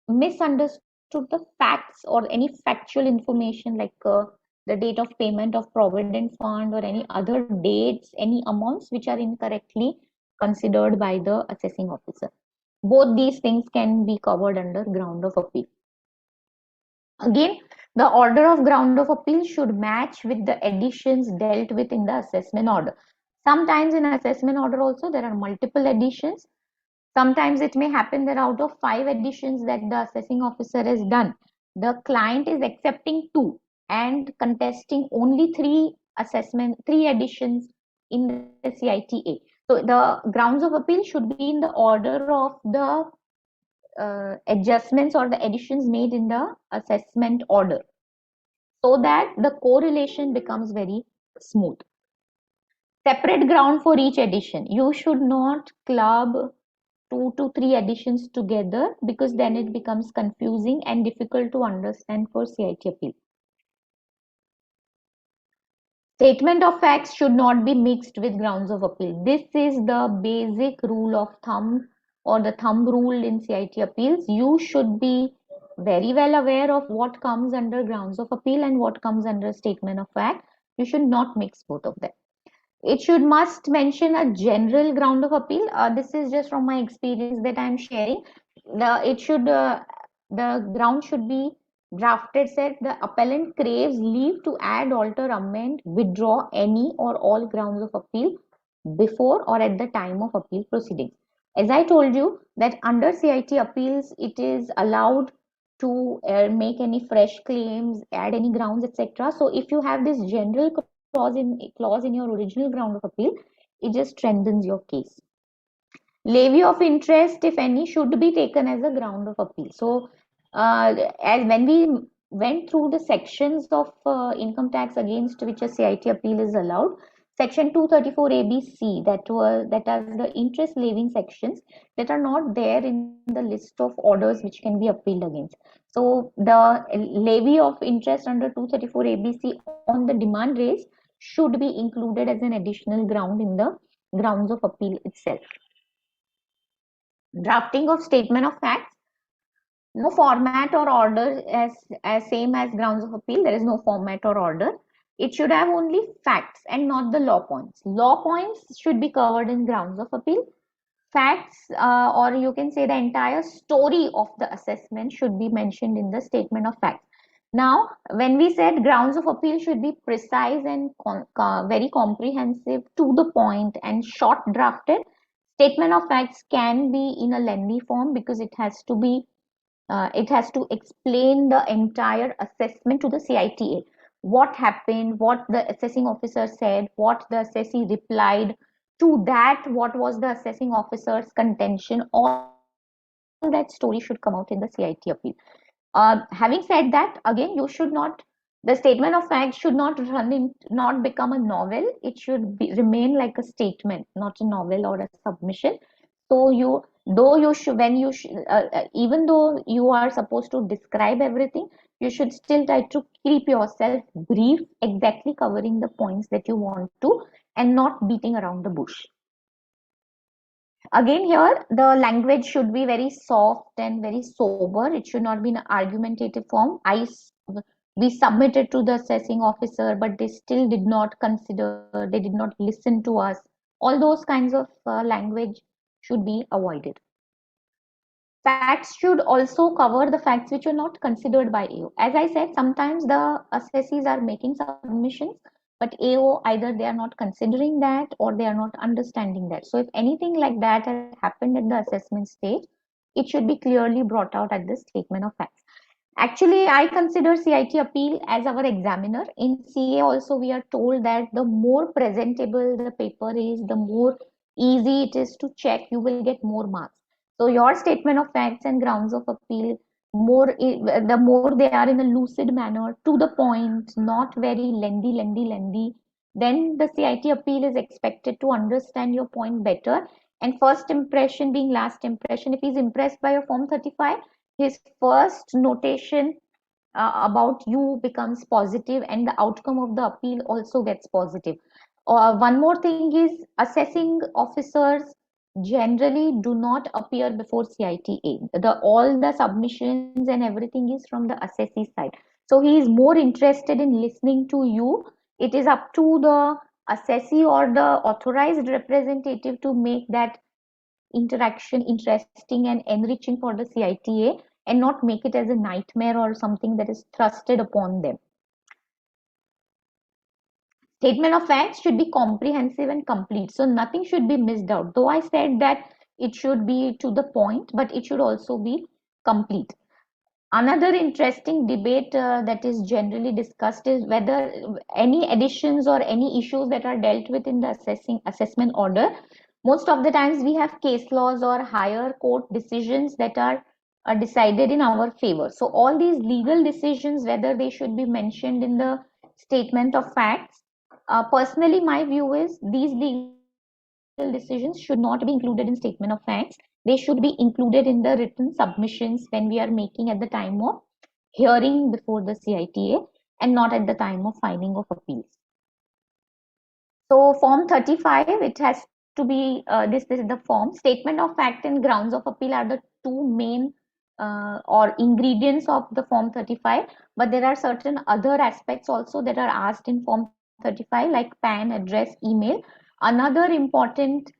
misunderstood the facts or any factual information like the date of payment of provident fund or any other dates, any amounts which are incorrectly considered by the assessing officer. Both these things can be covered under ground of appeal. Again, the order of ground of appeal should match with the additions dealt with in the assessment order. Sometimes in assessment order also there are multiple additions. Sometimes it may happen that out of 5 additions that the assessing officer has done, the client is accepting 2 and contesting only 3 additions in the CITA. So the grounds of appeal should be in the order of the adjustments or the additions made in the assessment order so that the correlation becomes very smooth. Separate ground for each addition. You should not club 2 to 3 additions together because then it becomes confusing and difficult to understand for CIT appeal. Statement of facts should not be mixed with grounds of appeal. This is the basic rule of thumb or the thumb rule in CIT appeals. You should be very well aware of what comes under grounds of appeal and what comes under statement of fact. You should not mix both of them. It should must mention a general ground of appeal. This is just from my experience that I am sharing. The ground should be drafted said the appellant craves leave to add, alter, amend, withdraw any or all grounds of appeal before or at the time of appeal proceedings. As I told you that under CIT appeals, it is allowed to make any fresh claims, add any grounds, etc. So if you have this general clause in your original ground of appeal, it just strengthens your case. Levy of interest, if any, should be taken as a ground of appeal. So as when we went through the sections of income tax against which a CIT appeal is allowed. Section 234 ABC, that are the interest levying sections that are not there in the list of orders which can be appealed against. So the levy of interest under 234 ABC on the demand raised should be included as an additional ground in the grounds of appeal itself. Drafting of statement of facts, no format or order as same as grounds of appeal. There is no format or order. It should have only facts and not the law points. Law points should be covered in grounds of appeal. Facts, or you can say the entire story of the assessment, should be mentioned in the statement of facts. Now, when we said grounds of appeal should be precise and very comprehensive, to the point, and short drafted, statement of facts can be in a lengthy form because it has to explain the entire assessment to the CITA. What happened, what the assessing officer said, what the assessee replied to that, what was the assessing officer's contention. All that story should come out in the CIT appeal. Having said that, again, you should not, the statement of facts should not become a novel. It should remain like a statement, not a novel or a submission. So though you should, even though you are supposed to describe everything, you should still try to keep yourself brief, exactly covering the points that you want to, and not beating around the bush. Again, here the language should be very soft and very sober. It should not be in an argumentative form. We submitted to the assessing officer, but they still did not consider, they did not listen to us. All those kinds of language should be avoided. Facts should also cover the facts which are not considered by AO. As I said, sometimes the assessees are making submissions, but AO, either they are not considering that or they are not understanding that. So if anything like that has happened at the assessment stage, it should be clearly brought out at the statement of facts. Actually, I consider CIT appeal as our examiner. In CA also, we are told that the more presentable the paper is, the more easy it is to check, you will get more marks. So your statement of facts and grounds of appeal, the more they are in a lucid manner, to the point, not very lengthy, then the CIT appeal is expected to understand your point better. And first impression being last impression, if he's impressed by your Form 35, his first notation about you becomes positive, and the outcome of the appeal also gets positive. One more thing is, assessing officers generally do not appear before CITA. All the submissions and everything is from the assessee side. So he is more interested in listening to you. It is up to the assessee or the authorized representative to make that interaction interesting and enriching for the CITA, and not make it as a nightmare or something that is thrusted upon them. Statement of facts should be comprehensive and complete, so nothing should be missed out. Though I said that it should be to the point, but it should also be complete. Another interesting debate that is generally discussed is whether any additions or any issues that are dealt with in the assessment order. Most of the times we have case laws or higher court decisions that are decided in our favor. So all these legal decisions, whether they should be mentioned in the statement of facts, personally my view is these legal decisions should not be included in statement of facts. They should be included in the written submissions when we are making at the time of hearing before the CITA, and not at the time of filing of appeals. So Form 35, it has to be, this is the form. Statement of fact and grounds of appeal are the two main or ingredients of the Form 35, but there are certain other aspects also that are asked in Form 35, like PAN, address, email. Another important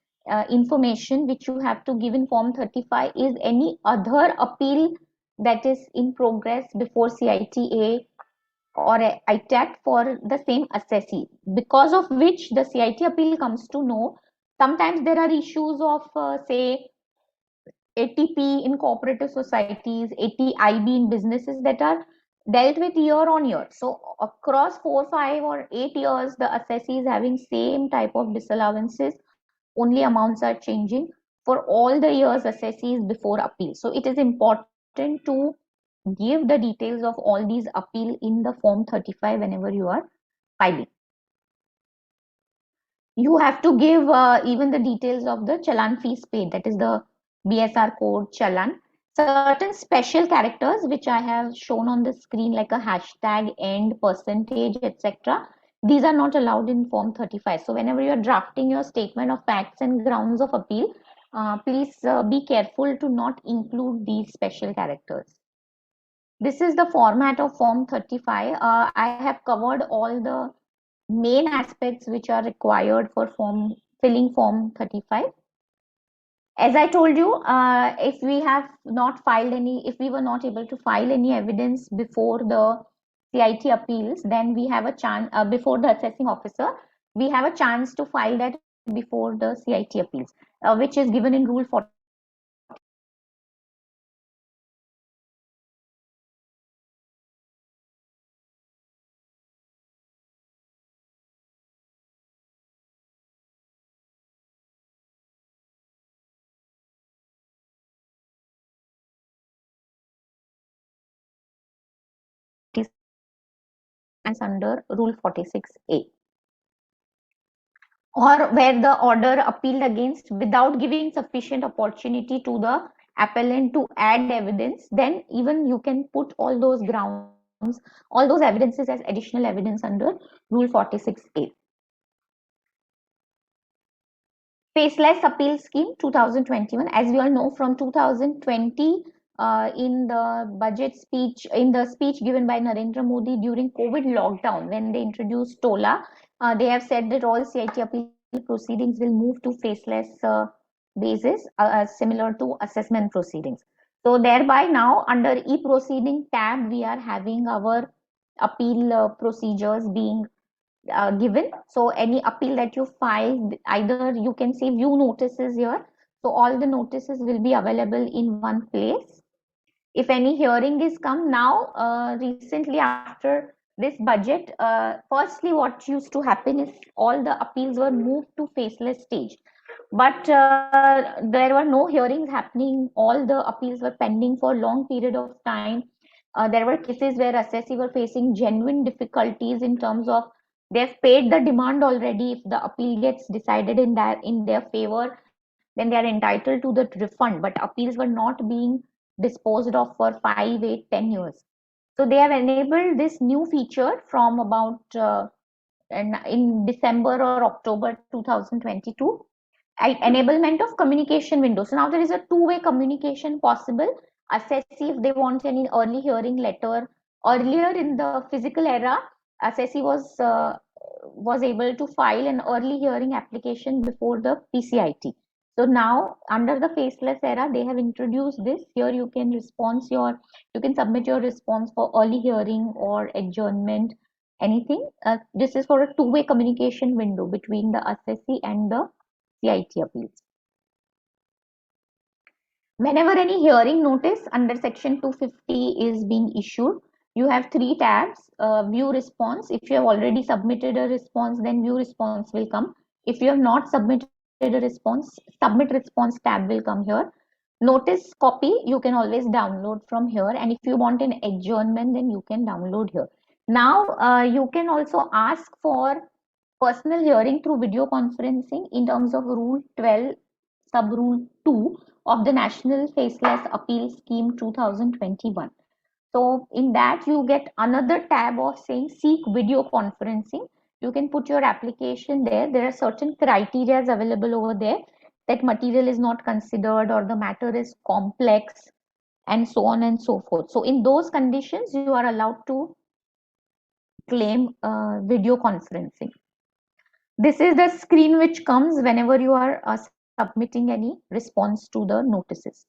information which you have to give in Form 35 is any other appeal that is in progress before CITA or ITAT for the same assessee, because of which the CIT appeal comes to know. Sometimes there are issues of, say, ATP in cooperative societies, ATIB in businesses that are dealt with year on year. So across 4, 5, or 8 years, the assessee is having same type of disallowances. Only amounts are changing for all the years assessees before appeal. So it is important to give the details of all these appeal in the form 35 whenever you are filing. You have to give even the details of the challan fees paid, that is the BSR code challan. Certain special characters which I have shown on the screen, like a hashtag, end, percentage, etc. These are not allowed in form 35. So whenever you are drafting your statement of facts and grounds of appeal, please be careful to not include these special characters. This is the format of form 35. I have covered all the main aspects which are required for filling form 35. As I told you, if we have not filed any, if we were not able to file any evidence before the CIT appeals, then we have a chance, before the assessing officer, we have a chance to file that before the CIT appeals, which is given in Rule 46. Under Rule 46A, or where the order appealed against without giving sufficient opportunity to the appellant to add evidence, then even you can put all those grounds, all those evidences as additional evidence under Rule 46A. Faceless Appeal Scheme 2021. As we all know, from 2020, in the budget speech, in the speech given by Narendra Modi during COVID lockdown, when they introduced TOLA, they have said that all CIT appeal proceedings will move to faceless basis, similar to assessment proceedings. So thereby now under e-proceeding tab, we are having our appeal procedures being given. So any appeal that you file, either you can see view notices here. So all the notices will be available in one place. If any hearing is come now, recently after this budget, firstly what used to happen is all the appeals were moved to faceless stage. But there were no hearings happening. All the appeals were pending for long period of time. There were cases where assessee were facing genuine difficulties in terms of they've paid the demand already. If the appeal gets decided in their favor, then they are entitled to the refund. But appeals were not being disposed of for 5, 8, 10 years. So they have enabled this new feature from about in December or October 2022. Enablement of communication window. So now there is a two-way communication possible. Assessee, if they want any early hearing letter, earlier in the physical era, assessee was able to file an early hearing application before the PCIT. So now under the faceless era, they have introduced this. Here you can submit your response for early hearing or adjournment, anything. This is for a two-way communication window between the assessee and the CIT appeals. Whenever any hearing notice under section 250 is being issued, you have three tabs. View response. If you have already submitted a response, then view response will come. If you have not submitted a response, submit response tab will come here. Notice copy, you can always download from here. And if you want an adjournment, then you can download here. Now, you can also ask for personal hearing through video conferencing in terms of Rule 12, Sub Rule 2 of the National Faceless Appeal Scheme 2021. So in that you get another tab of saying seek video conferencing. You can put your application there. There are certain criteria available over there, that material is not considered or the matter is complex and so on and so forth. So in those conditions, you are allowed to claim video conferencing. This is the screen which comes whenever you are submitting any response to the notices.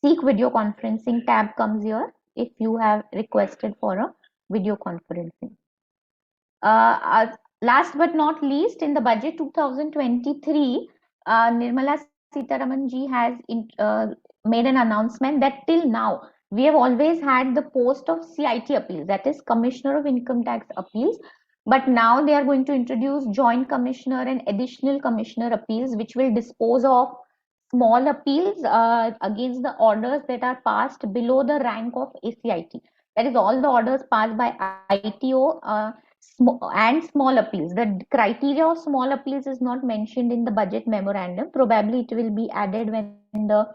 Seek video conferencing tab comes here if you have requested for a video conferencing. Last but not least, in the budget 2023, Nirmala Sitharaman ji has made an announcement that till now we have always had the post of CIT appeals, that is Commissioner of Income Tax Appeals, but now they are going to introduce Joint Commissioner and Additional Commissioner appeals, which will dispose of small appeals against the orders that are passed below the rank of ACIT. That is all the orders passed by ITO and small appeals. The criteria of small appeals is not mentioned in the budget memorandum. Probably it will be added when the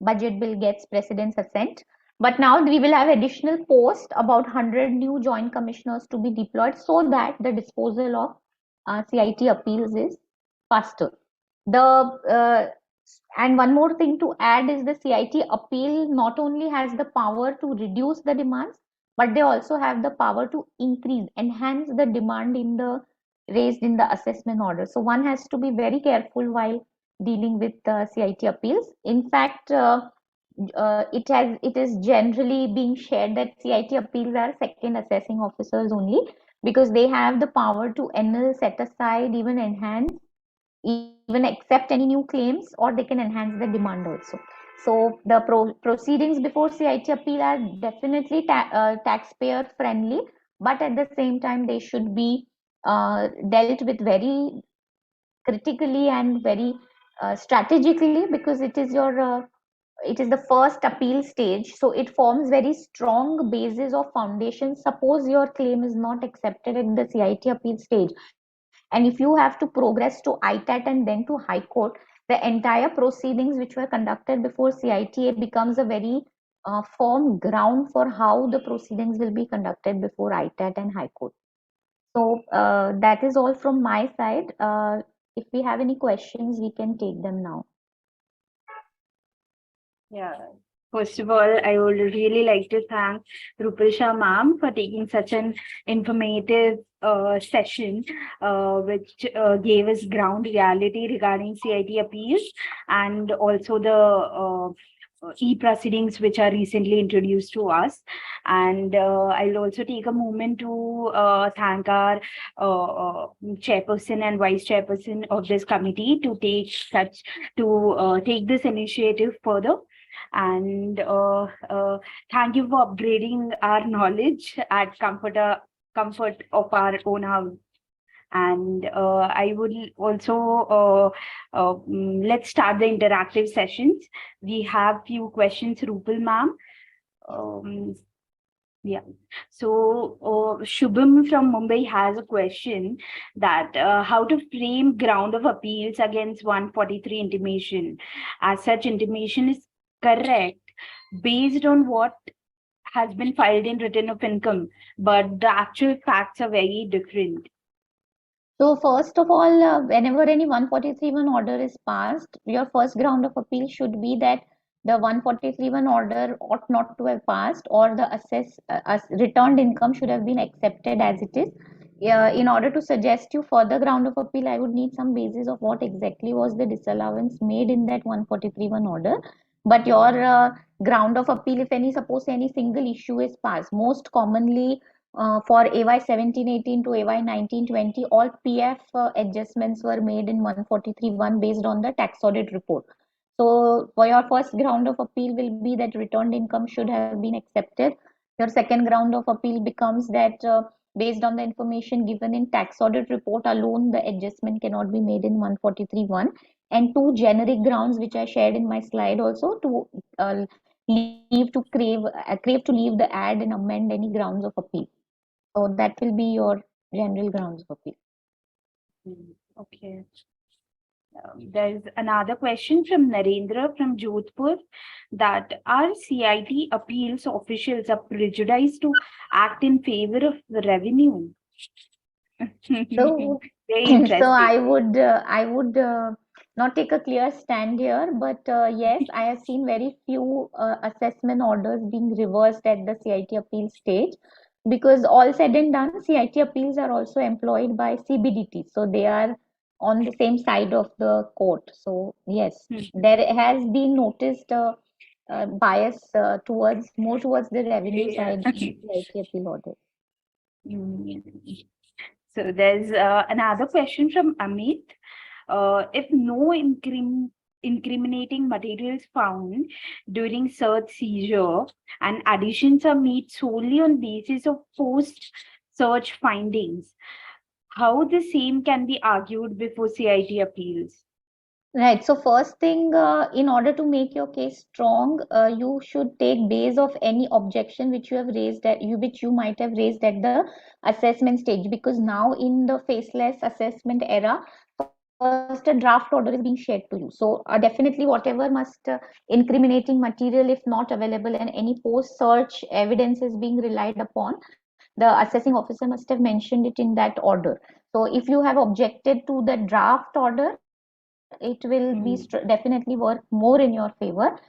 budget bill gets precedence assent. But now we will have additional post about 100 new joint commissioners to be deployed so that the disposal of CIT appeals is faster. The and one more thing to add is the CIT appeal not only has the power to reduce the demands, but they also have the power to enhance the demand in the raised in the assessment order. So one has to be very careful while dealing with CIT appeals. In fact, it is generally being shared that CIT appeals are second assessing officers only because they have the power to annul, set aside, even enhance, even accept any new claims, or they can enhance the demand also. So the proceedings before CIT appeal are definitely taxpayer friendly, but at the same time they should be dealt with very critically and very strategically, because it is the first appeal stage, so it forms very strong basis of foundation. Suppose your claim is not accepted at the CIT appeal stage, and if you have to progress to ITAT and then to High Court, the entire proceedings which were conducted before CITA becomes a very firm ground for how the proceedings will be conducted before ITAT and High Court. So that is all from my side. If we have any questions, we can take them now. Yeah. First of all, I would really like to thank Rupal Shah ma'am for taking such an informative session, which gave us ground reality regarding CIT appeals and also the e-proceedings which are recently introduced to us. And I'll also take a moment to thank our chairperson and vice chairperson of this committee to take this initiative further. And thank you for upgrading our knowledge at comfort of our own house. And I would also let's start the interactive sessions. We have few questions, Rupal ma'am. Yeah. So Shubham from Mumbai has a question that how to frame ground of appeals against 143 intimation. As such, intimation is correct based on what has been filed in return of income, but the actual facts are very different. So first of all, whenever any 143(1) order is passed, your first ground of appeal should be that the 143(1) order ought not to have passed, or the returned income should have been accepted as it is. In order to suggest you further ground of appeal, I would need some basis of what exactly was the disallowance made in that 143(1) order. But your ground of appeal, if any, suppose any single issue is passed, most commonly for AY 1718 to AY 1920, all PF adjustments were made in 143(1) based on the tax audit report. So for your first ground of appeal will be that returned income should have been accepted. Your second ground of appeal becomes that based on the information given in tax audit report alone, the adjustment cannot be made in 143(1). And two generic grounds which I shared in my slide also to crave to leave the ad and amend any grounds of appeal. So that will be your general grounds of appeal. Okay. There's another question from Narendra from Jodhpur that our CIT appeals officials are prejudiced to act in favor of the revenue. So, Very interesting. so I would not take a clear stand here, but yes, I have seen very few assessment orders being reversed at the CIT appeal stage, because all said and done, CIT appeals are also employed by CBDT, so they are on the same side of the court. So yes, there has been noticed bias towards the revenue side in CIT appeal orders. So there's another question from Amit. If no incriminating materials found during search seizure and additions are made solely on basis of post search findings, how the same can be argued before CIT appeals? Right. So first thing, in order to make your case strong, you should take base of any objection which you have raised which you might have raised at the assessment stage. Because now in the faceless assessment era, first a draft order is being shared to you. So definitely whatever must incriminating material, if not available, and any post search evidence is being relied upon, the assessing officer must have mentioned it in that order. So if you have objected to the draft order, it will be Mm. definitely work more in your favor.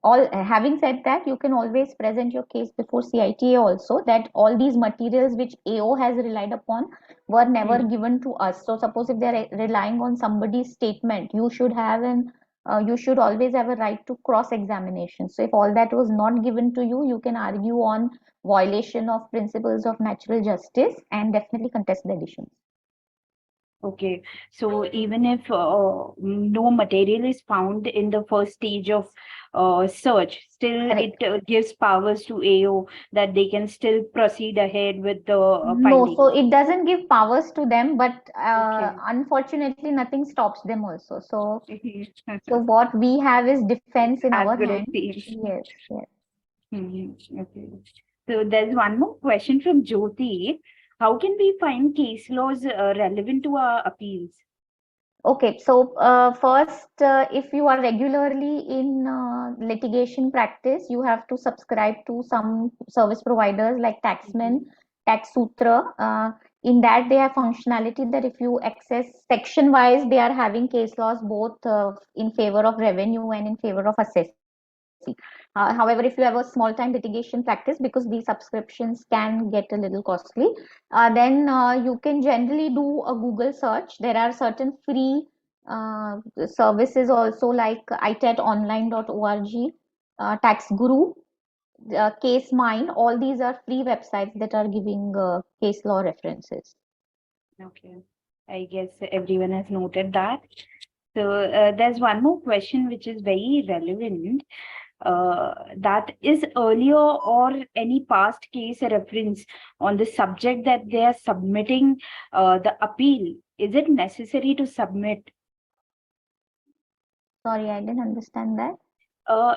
All having said that, you can always present your case before CITA also, that all these materials which AO has relied upon were never Mm. given to us. So suppose if they are relying on somebody's statement, you should always have a right to cross examination. So if all that was not given to you, you can argue on violation of principles of natural justice and definitely contest the additions. Okay, so even if no material is found in the first stage of search, still it Correct. gives powers to AO that they can still proceed ahead with the No, so findings. it doesn't give powers to them, but Okay. unfortunately, nothing stops them also. So As what we have is defense in our good as hand. seems. Yes, yes. Okay. So there's one more question from Jyoti. How can we find case laws relevant to our appeals? Okay, so first, if you are regularly in litigation practice, you have to subscribe to some service providers like Taxman, Mhm. Tax Sutra. In that, they have functionality that if you access section wise, they are having case laws both in favor of revenue and in favor of assessee. However, if you have a small time litigation practice, because these subscriptions can get a little costly, then you can generally do a Google search. There are certain free services also like itatonline.org, Tax Guru, Case Mine. All these are free websites that are giving case law references. Okay. I guess everyone has noted that. So there's one more question which is very relevant. That is earlier or any past case reference on the subject that they are submitting the appeal. Is it necessary to submit Sorry, I didn't understand that.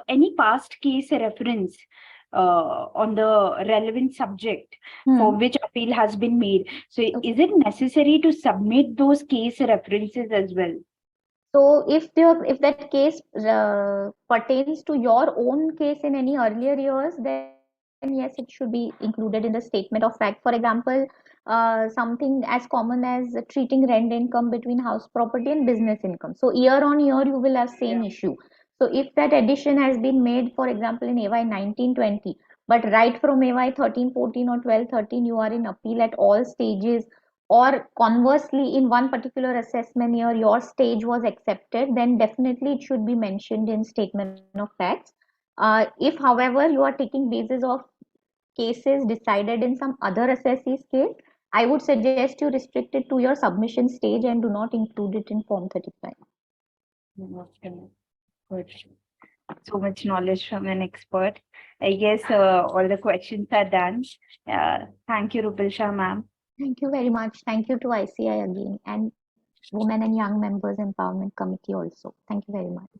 any past case reference on the relevant subject for Hmm. which appeal has been made? So Okay. is it necessary to submit those case references as well? So if that case pertains to your own case in any earlier years, then yes, it should be included in the statement of fact. For example, something as common as treating rent income between house property and business income. So year on year, you will have same Yeah. issue. So if that addition has been made, for example, in AY 1920, but right from AY 13, 14 or 12, 13, you are in appeal at all stages, or conversely in one particular assessment year your stage was accepted, then definitely it should be mentioned in statement of facts. If however you are taking basis of cases decided in some other assessee's case, I would suggest you restrict it to your submission stage and do not include it in form 35. Okay. Good. So much knowledge from an expert. I guess all the questions are done. Thank you, Rupal ma'am. Thank you very much. Thank you to ICI again and Women and Young Members Empowerment Committee also. Thank you very much.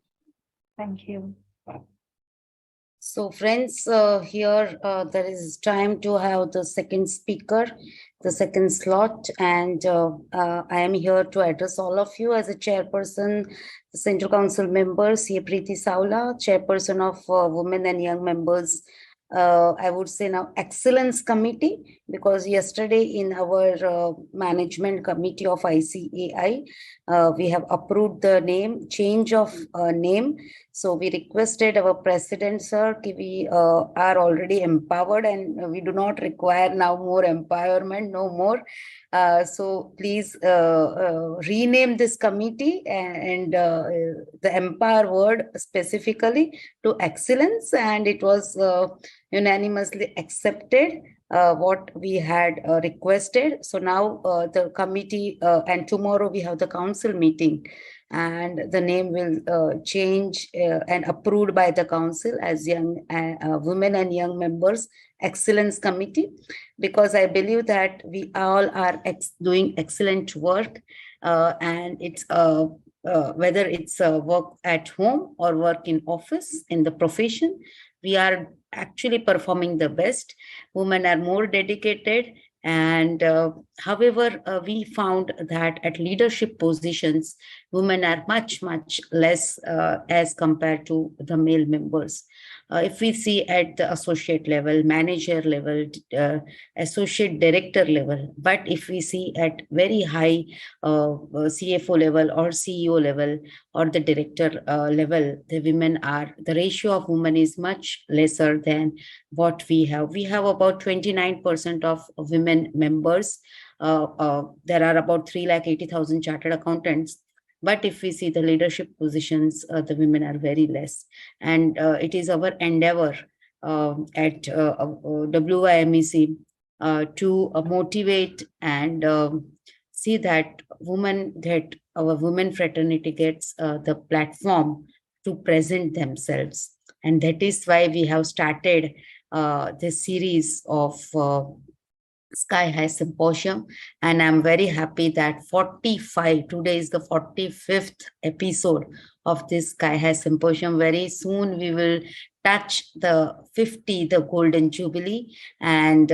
Thank you. So friends, here there is time to have the second speaker, the second slot, and I am here to address all of you as a chairperson, the Central Council member, C. Preeti Saula, chairperson of Women and Young Members. I would say now Excellence Committee, because yesterday in our management committee of ICAI, we have approved the change of name. So we requested our president, sir, we are already empowered and we do not require now more empowerment, no more. So please rename this committee and the empower word specifically to excellence, and it was unanimously accepted what we had requested. So now the committee and tomorrow we have the council meeting, and the name will change and approved by the council as Women and Young Members Excellence Committee, because I believe that we all are doing excellent work, and it's whether it's work at home or work in office, in the profession, we are actually performing the best. Women are more dedicated. And however, we found that at leadership positions, women are much, much less as compared to the male members. If we see at the associate level, manager level, associate director level, but if we see at very high CFO level or CEO level or the director level, the ratio of women is much lesser than what we have. We have about 29% of women members. There are about 380,000 chartered accountants. But if we see the leadership positions, the women are very less. And it is our endeavor at WIMEC to motivate and see that our women fraternity gets the platform to present themselves. And that is why we have started this series of Sky High Symposium. And I'm very happy that today is the 45th episode of this Sky High Symposium. Very soon we will touch the 50, the Golden Jubilee, and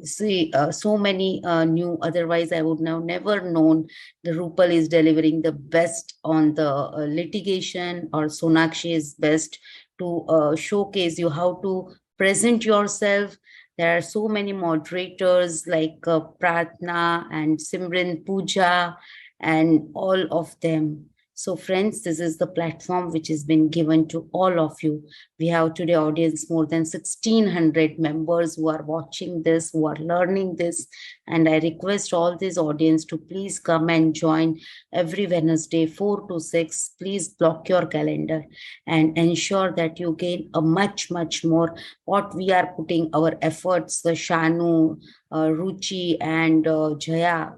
see so many new, otherwise I would have never known the Rupal is delivering the best on the litigation, or Sonakshi is best to showcase you how to present yourself. There are so many moderators like Pratna and Simran Pooja and all of them. So friends, this is the platform which has been given to all of you. We have today audience more than 1,600 members who are watching this, who are learning this. And I request all this audience to please come and join every Wednesday, 4 to 6. Please block your calendar and ensure that you gain a much, much more what we are putting our efforts, the Shanu, Ruchi and Jaya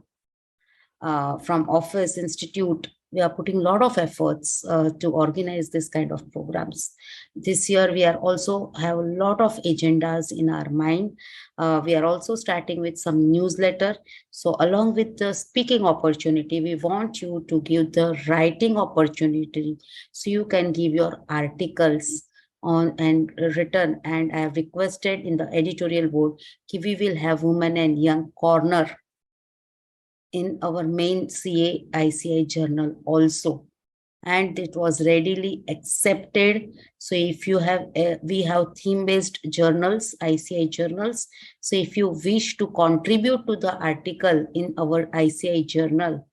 from Office Institute. We are putting a lot of efforts to organize this kind of programs. This year, we are also have a lot of agendas in our mind. We are also starting with some newsletter. So along with the speaking opportunity, we want you to give the writing opportunity so you can give your articles on and written. And I have requested in the editorial board, we will have Women and Young Corner in our main CA ICI journal also, and it was readily accepted. So if you have, we have theme-based journals, ICI journals. So if you wish to contribute to the article in our ICI journal,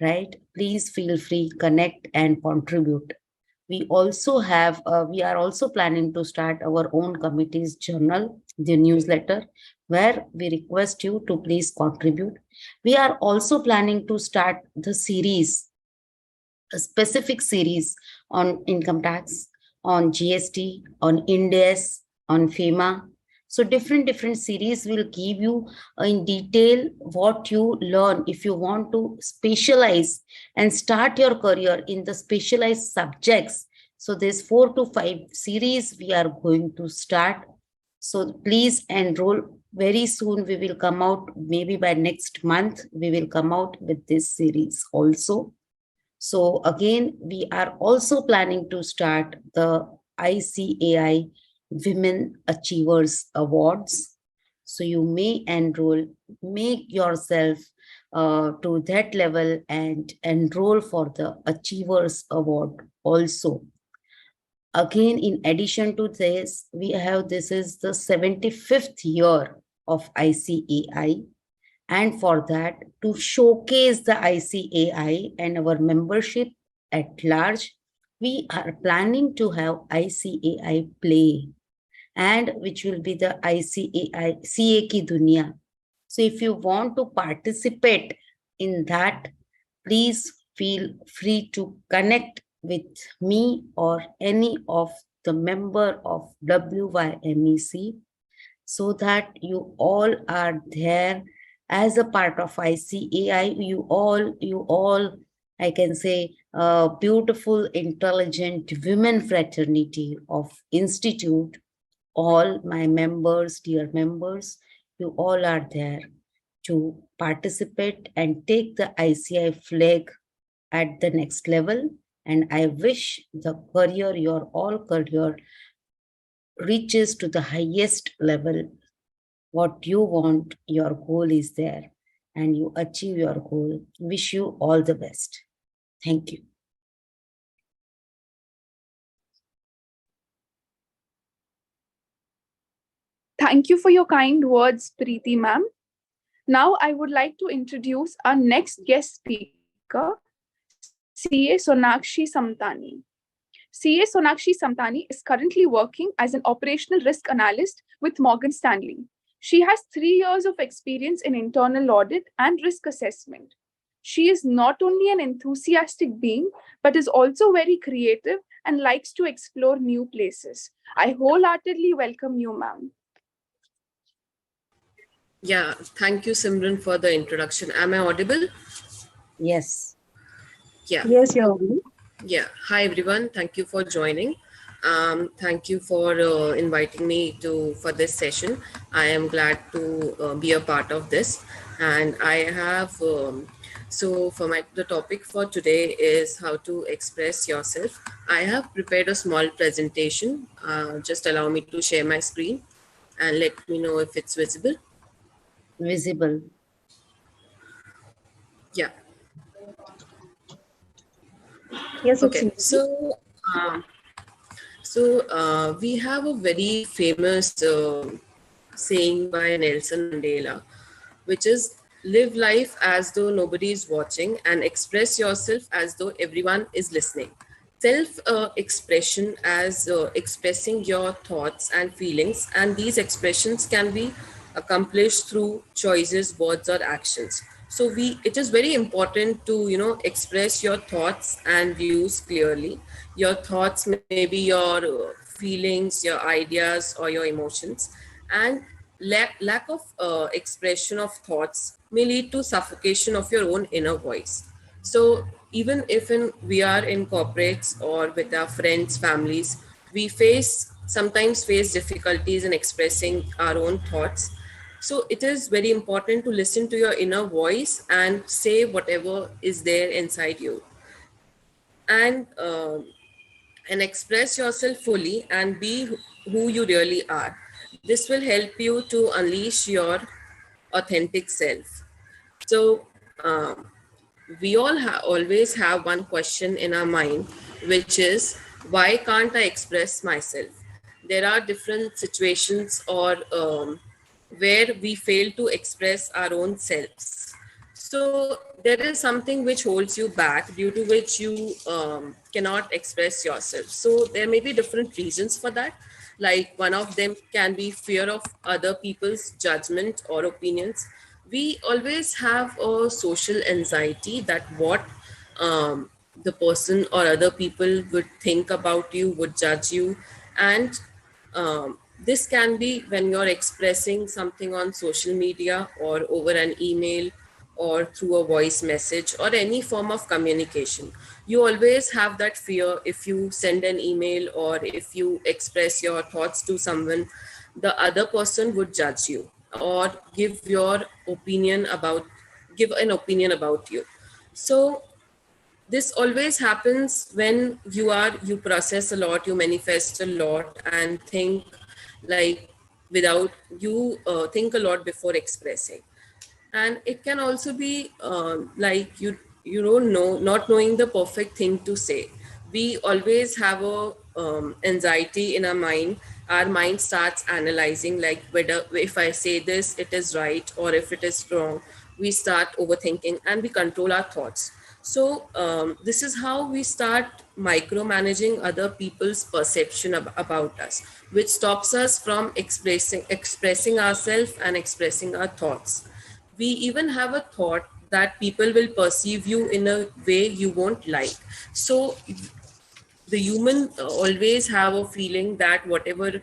right, please feel free, connect and contribute. We also have, we are also planning to start our own committee's journal, the newsletter, where we request you to please contribute. We are also planning to start the series, a specific series on income tax, on GST, on INDES, on FEMA. So different series will give you in detail what you learn if you want to specialize and start your career in the specialized subjects. So there's 4 to 5 series we are going to start. So please enroll. Very soon we will come out, maybe by next month, we will come out with this series also. So again, we are also planning to start the ICAI Women Achievers Awards. So you may enroll, make yourself to that level and enroll for the Achievers Award also. Again, in addition to this, we have, this is the 75th year of ICAI. And for that, to showcase the ICAI and our membership at large, we are planning to have ICAI Play, and which will be the ICAI CA Ki Dunia. So if you want to participate in that, please feel free to connect with me or any of the member of WYMEC, so that you all are there as a part of ICAI. You all, I can say, beautiful, intelligent women fraternity of Institute, all my members, dear members, you all are there to participate and take the ICAI flag at the next level. And I wish the career, your all career, reaches to the highest level. What you want, your goal is there, and you achieve your goal. Wish you all the best. Thank you. Thank you for your kind words, Preeti ma'am. Now I would like to introduce our next guest speaker, CA Sonakshi Samtani. CA Sonakshi Samtani is currently working as an operational risk analyst with Morgan Stanley. She has 3 years of experience in internal audit and risk assessment. She is not only an enthusiastic being, but is also very creative and likes to explore new places. I wholeheartedly welcome you, ma'am. Yeah, thank you, Simran, for the introduction. Am I audible? Yes. Yeah. Yes, you're audible. Yeah. Hi, everyone. Thank you for joining. Thank you for inviting me for this session. I am glad to be a part of this. And I have, so for the topic for today is how to express yourself. I have prepared a small presentation. Just allow me to share my screen and let me know if it's visible. Visible. Yeah. Yes, Okay. it's So we have a very famous saying by Nelson Mandela, which is live life as though nobody is watching and express yourself as though everyone is listening. Self-expression as expressing your thoughts and feelings, and these expressions can be accomplished through choices, words, or actions. So it is very important to express your thoughts and views clearly. Your thoughts may be your feelings, your ideas, or your emotions, and lack of expression of thoughts may lead to suffocation of your own inner voice. So even if we are in corporates or with our friends, families, we sometimes face difficulties in expressing our own thoughts. So it is very important to listen to your inner voice and say whatever is there inside you, and express yourself fully and be who you really are. This will help you to unleash your authentic self. So we all always have one question in our mind, which is, why can't I express myself? There are different situations or where we fail to express our own selves. So there is something which holds you back, due to which you cannot express yourself. So there may be different reasons for that. Like one of them can be fear of other people's judgment or opinions. We always have a social anxiety that what the person or other people would think about you, would judge you. And this can be when you're expressing something on social media or over an email or through a voice message or any form of communication. You always have that fear. If you send an email or if you express your thoughts to someone, the other person would judge you or give an opinion about you. So this always happens when you process a lot, you manifest a lot, and think without you think a lot before expressing. And it can also be you don't know, not knowing the perfect thing to say. We always have a anxiety in our mind. Our mind starts analyzing, like, whether if I say this it is right or if it is wrong. We start overthinking and we control our thoughts. So this is how we start micromanaging other people's perception about us, which stops us from expressing ourselves and expressing our thoughts. We even have a thought that people will perceive you in a way you won't like. So the human always have a feeling that whatever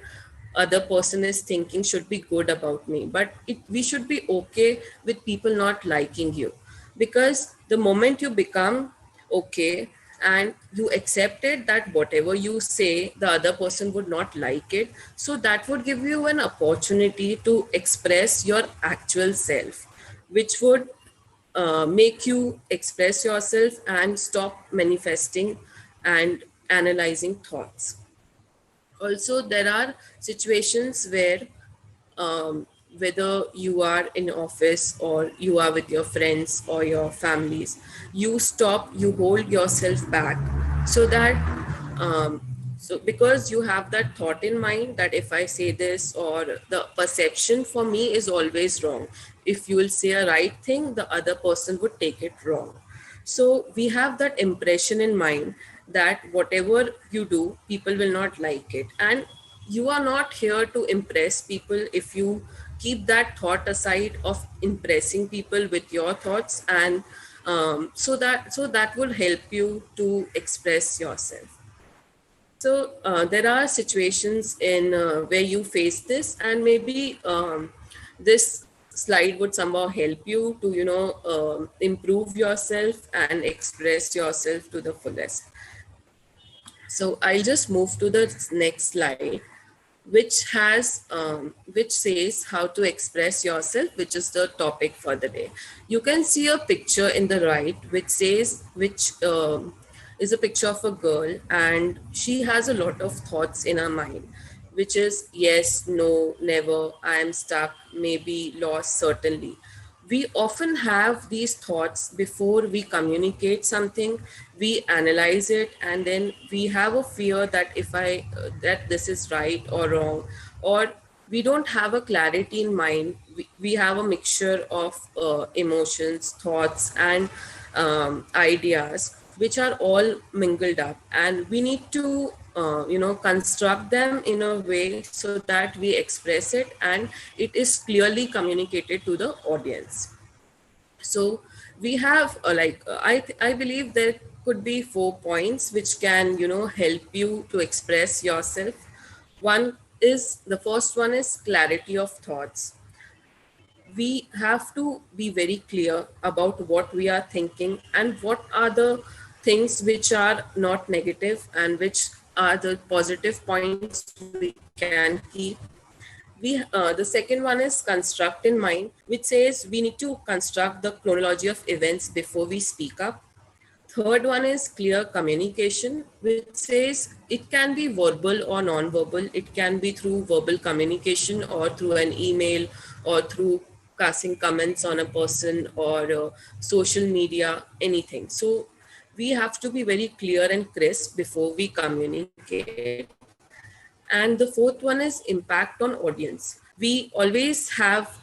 other person is thinking should be good about me, but we should be okay with people not liking you, because the moment you become okay and you accepted that whatever you say the other person would not like it, so that would give you an opportunity to express your actual self, which would make you express yourself and stop manifesting and analyzing thoughts. Also, there are situations where whether you are in office or you are with your friends or your families, you stop, you hold yourself back, so that so because you have that thought in mind that if I say this, or the perception for me is always wrong, if you will say a right thing, the other person would take it wrong. So we have that impression in mind that whatever you do, people will not like it. And you are not here to impress people if you keep that thought aside of impressing people with your thoughts. And so that will help you to express yourself. So there are situations in where you face this, and maybe this slide would somehow help you to, improve yourself and express yourself to the fullest. So I'll just move to the next slide, which says how to express yourself, which is the topic for the day. You can see a picture in the right, which is a picture of a girl, and she has a lot of thoughts in her mind, which is yes, no, never, I am stuck, maybe, lost, certainly. We often have these thoughts before we communicate something. We analyze it, and then we have a fear that that this is right or wrong, or we don't have a clarity in mind. We have a mixture of emotions, thoughts, and ideas, which are all mingled up, and we need to construct them in a way so that we express it and it is clearly communicated to the audience. So we have I believe there could be 4 points which can help you to express yourself. The first one is clarity of thoughts. We have to be very clear about what we are thinking and what are the things which are not negative and which are the positive points we can keep. The second one is construct in mind, which says we need to construct the chronology of events before we speak up. Third one is clear communication, which says it can be verbal or non-verbal. It can be through verbal communication or through an email or through casting comments on a person or social media, anything. So we have to be very clear and crisp before we communicate. And the fourth one is impact on audience. We always have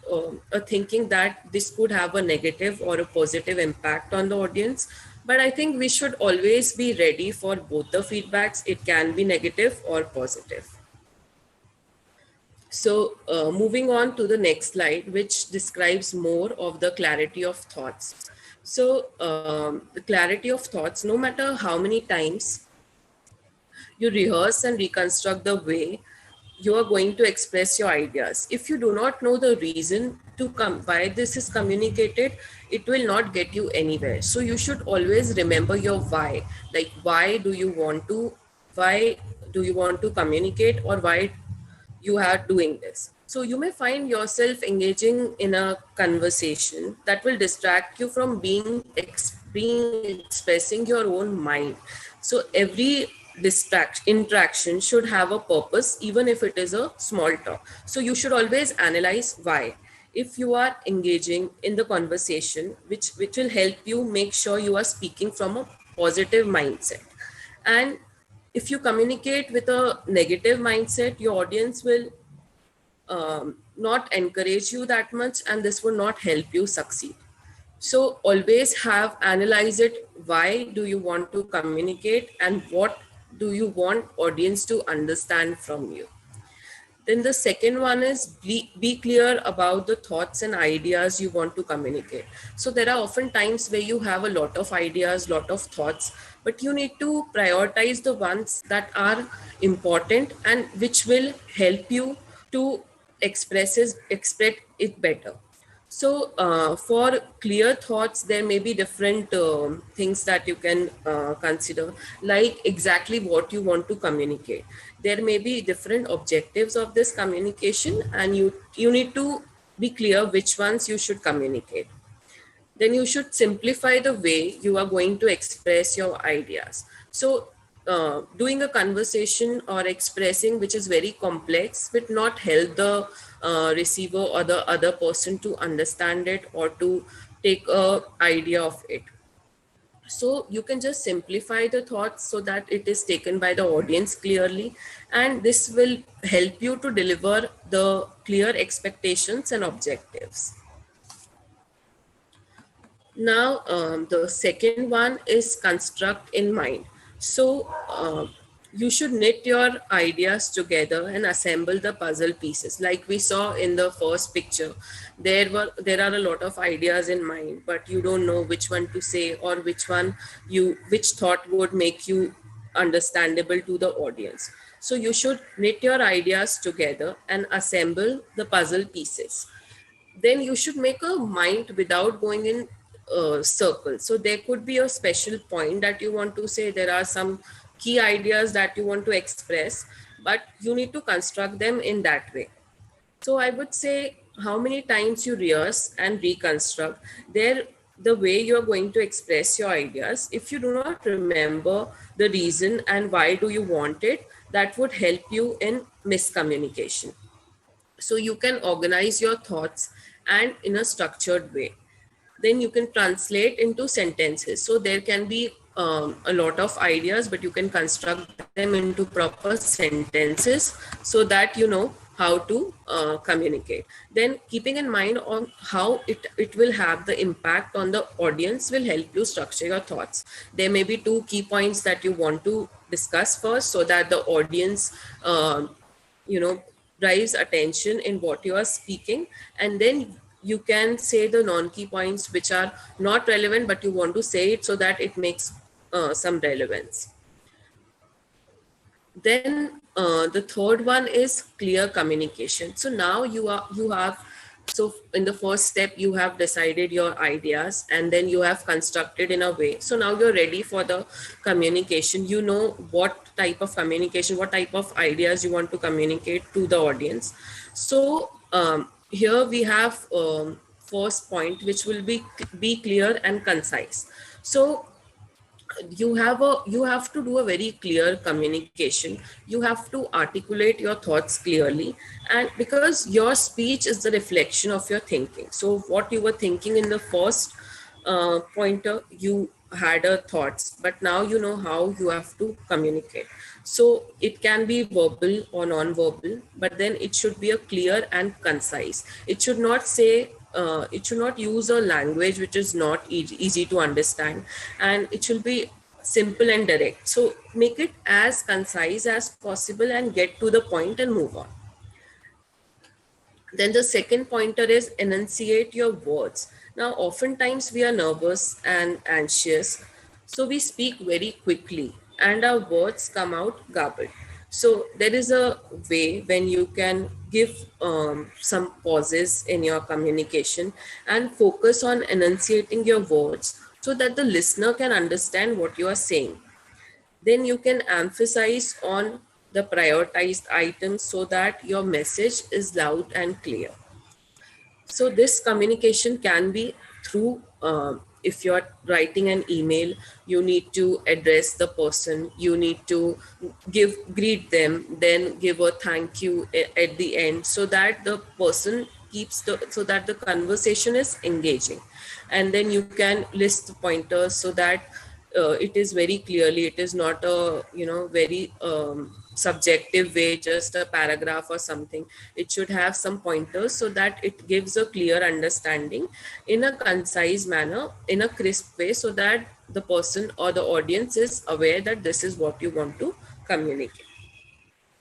a thinking that this could have a negative or a positive impact on the audience. But I think we should always be ready for both the feedbacks. It can be negative or positive. So moving on to the next slide, which describes more of the clarity of thoughts. So the clarity of thoughts, no matter how many times you rehearse and reconstruct the way you are going to express your ideas, if you do not know the reason to why this is communicated, it will not get you anywhere. So you should always remember your why. Like, why do you want to communicate, or why you are doing this? So you may find yourself engaging in a conversation that will distract you from expressing your own mind. So every interaction should have a purpose, even if it is a small talk. So you should always analyze why. If you are engaging in the conversation, which will help you make sure you are speaking from a positive mindset. And if you communicate with a negative mindset, your audience will not encourage you that much, and this will not help you succeed. So always analyze it. Why do you want to communicate, and what do you want audience to understand from you? Then the second one is be clear about the thoughts and ideas you want to communicate. So there are often times where you have a lot of ideas, lot of thoughts, but you need to prioritize the ones that are important and which will help you to express it better. So for clear thoughts, there may be different things that you can consider, like exactly what you want to communicate. There may be different objectives of this communication, and you need to be clear which ones you should communicate. then you should simplify the way you are going to express your ideas. So doing a conversation or expressing which is very complex would not help the receiver or the other person to understand it or to take a idea of it. So you can just simplify the thoughts so that it is taken by the audience clearly, and this will help you to deliver the clear expectations and objectives. Now, the second one is construct in mind. So you should knit your ideas together and assemble the puzzle pieces. Like we saw in the first picture, there are a lot of ideas in mind, but you don't know which one to say or which thought would make you understandable to the audience. So you should knit your ideas together and assemble the puzzle pieces. Then you should make a mind without going in circles. So there could be a special point that you want to say. There are some key ideas that you want to express, but you need to construct them in that way. So I would say how many times you rehearse and reconstruct the way you're going to express your ideas. If you do not remember the reason and why do you want it, that would help you in miscommunication. So you can organize your thoughts and in a structured way. Then you can translate into sentences. So there can be a lot of ideas, but you can construct them into proper sentences so that you know how to communicate. Then keeping in mind on how it will have the impact on the audience will help you structure your thoughts. There may be 2 key points that you want to discuss first so that the audience, drives attention in what you are speaking, and then you can say the non-key points which are not relevant, but you want to say it so that it makes some relevance. Then the third one is clear communication. So now so in the first step, you have decided your ideas and then you have constructed in a way. So now you're ready for the communication. You know what type of communication, what type of ideas you want to communicate to the audience. So here we have first point, which will be clear and concise. So you have to do a very clear communication. You have to articulate your thoughts clearly, and because your speech is the reflection of your thinking. So what you were thinking in the first pointer, you had a thoughts, but now you know how you have to communicate. So it can be verbal or non-verbal, but then it should be a clear and concise. It should not say it should not use a language which is not easy to understand, and it should be simple and direct. So make it as concise as possible and get to the point and move on. Then the second pointer is enunciate your words. Now, oftentimes we are nervous and anxious, so we speak very quickly and our words come out garbled. So there is a way when you can give some pauses in your communication and focus on enunciating your words so that the listener can understand what you are saying. Then you can emphasize on the prioritized items so that your message is loud and clear. So this communication can be through, if you're writing an email, you need to address the person, you need to greet them, then give a thank you at the end so that the person so that the conversation is engaging. And then you can list the pointers so that it is very clearly, it is not a, very subjective way, just a paragraph or something. It should have some pointers so that it gives a clear understanding in a concise manner, in a crisp way, so that the person or the audience is aware that this is what you want to communicate.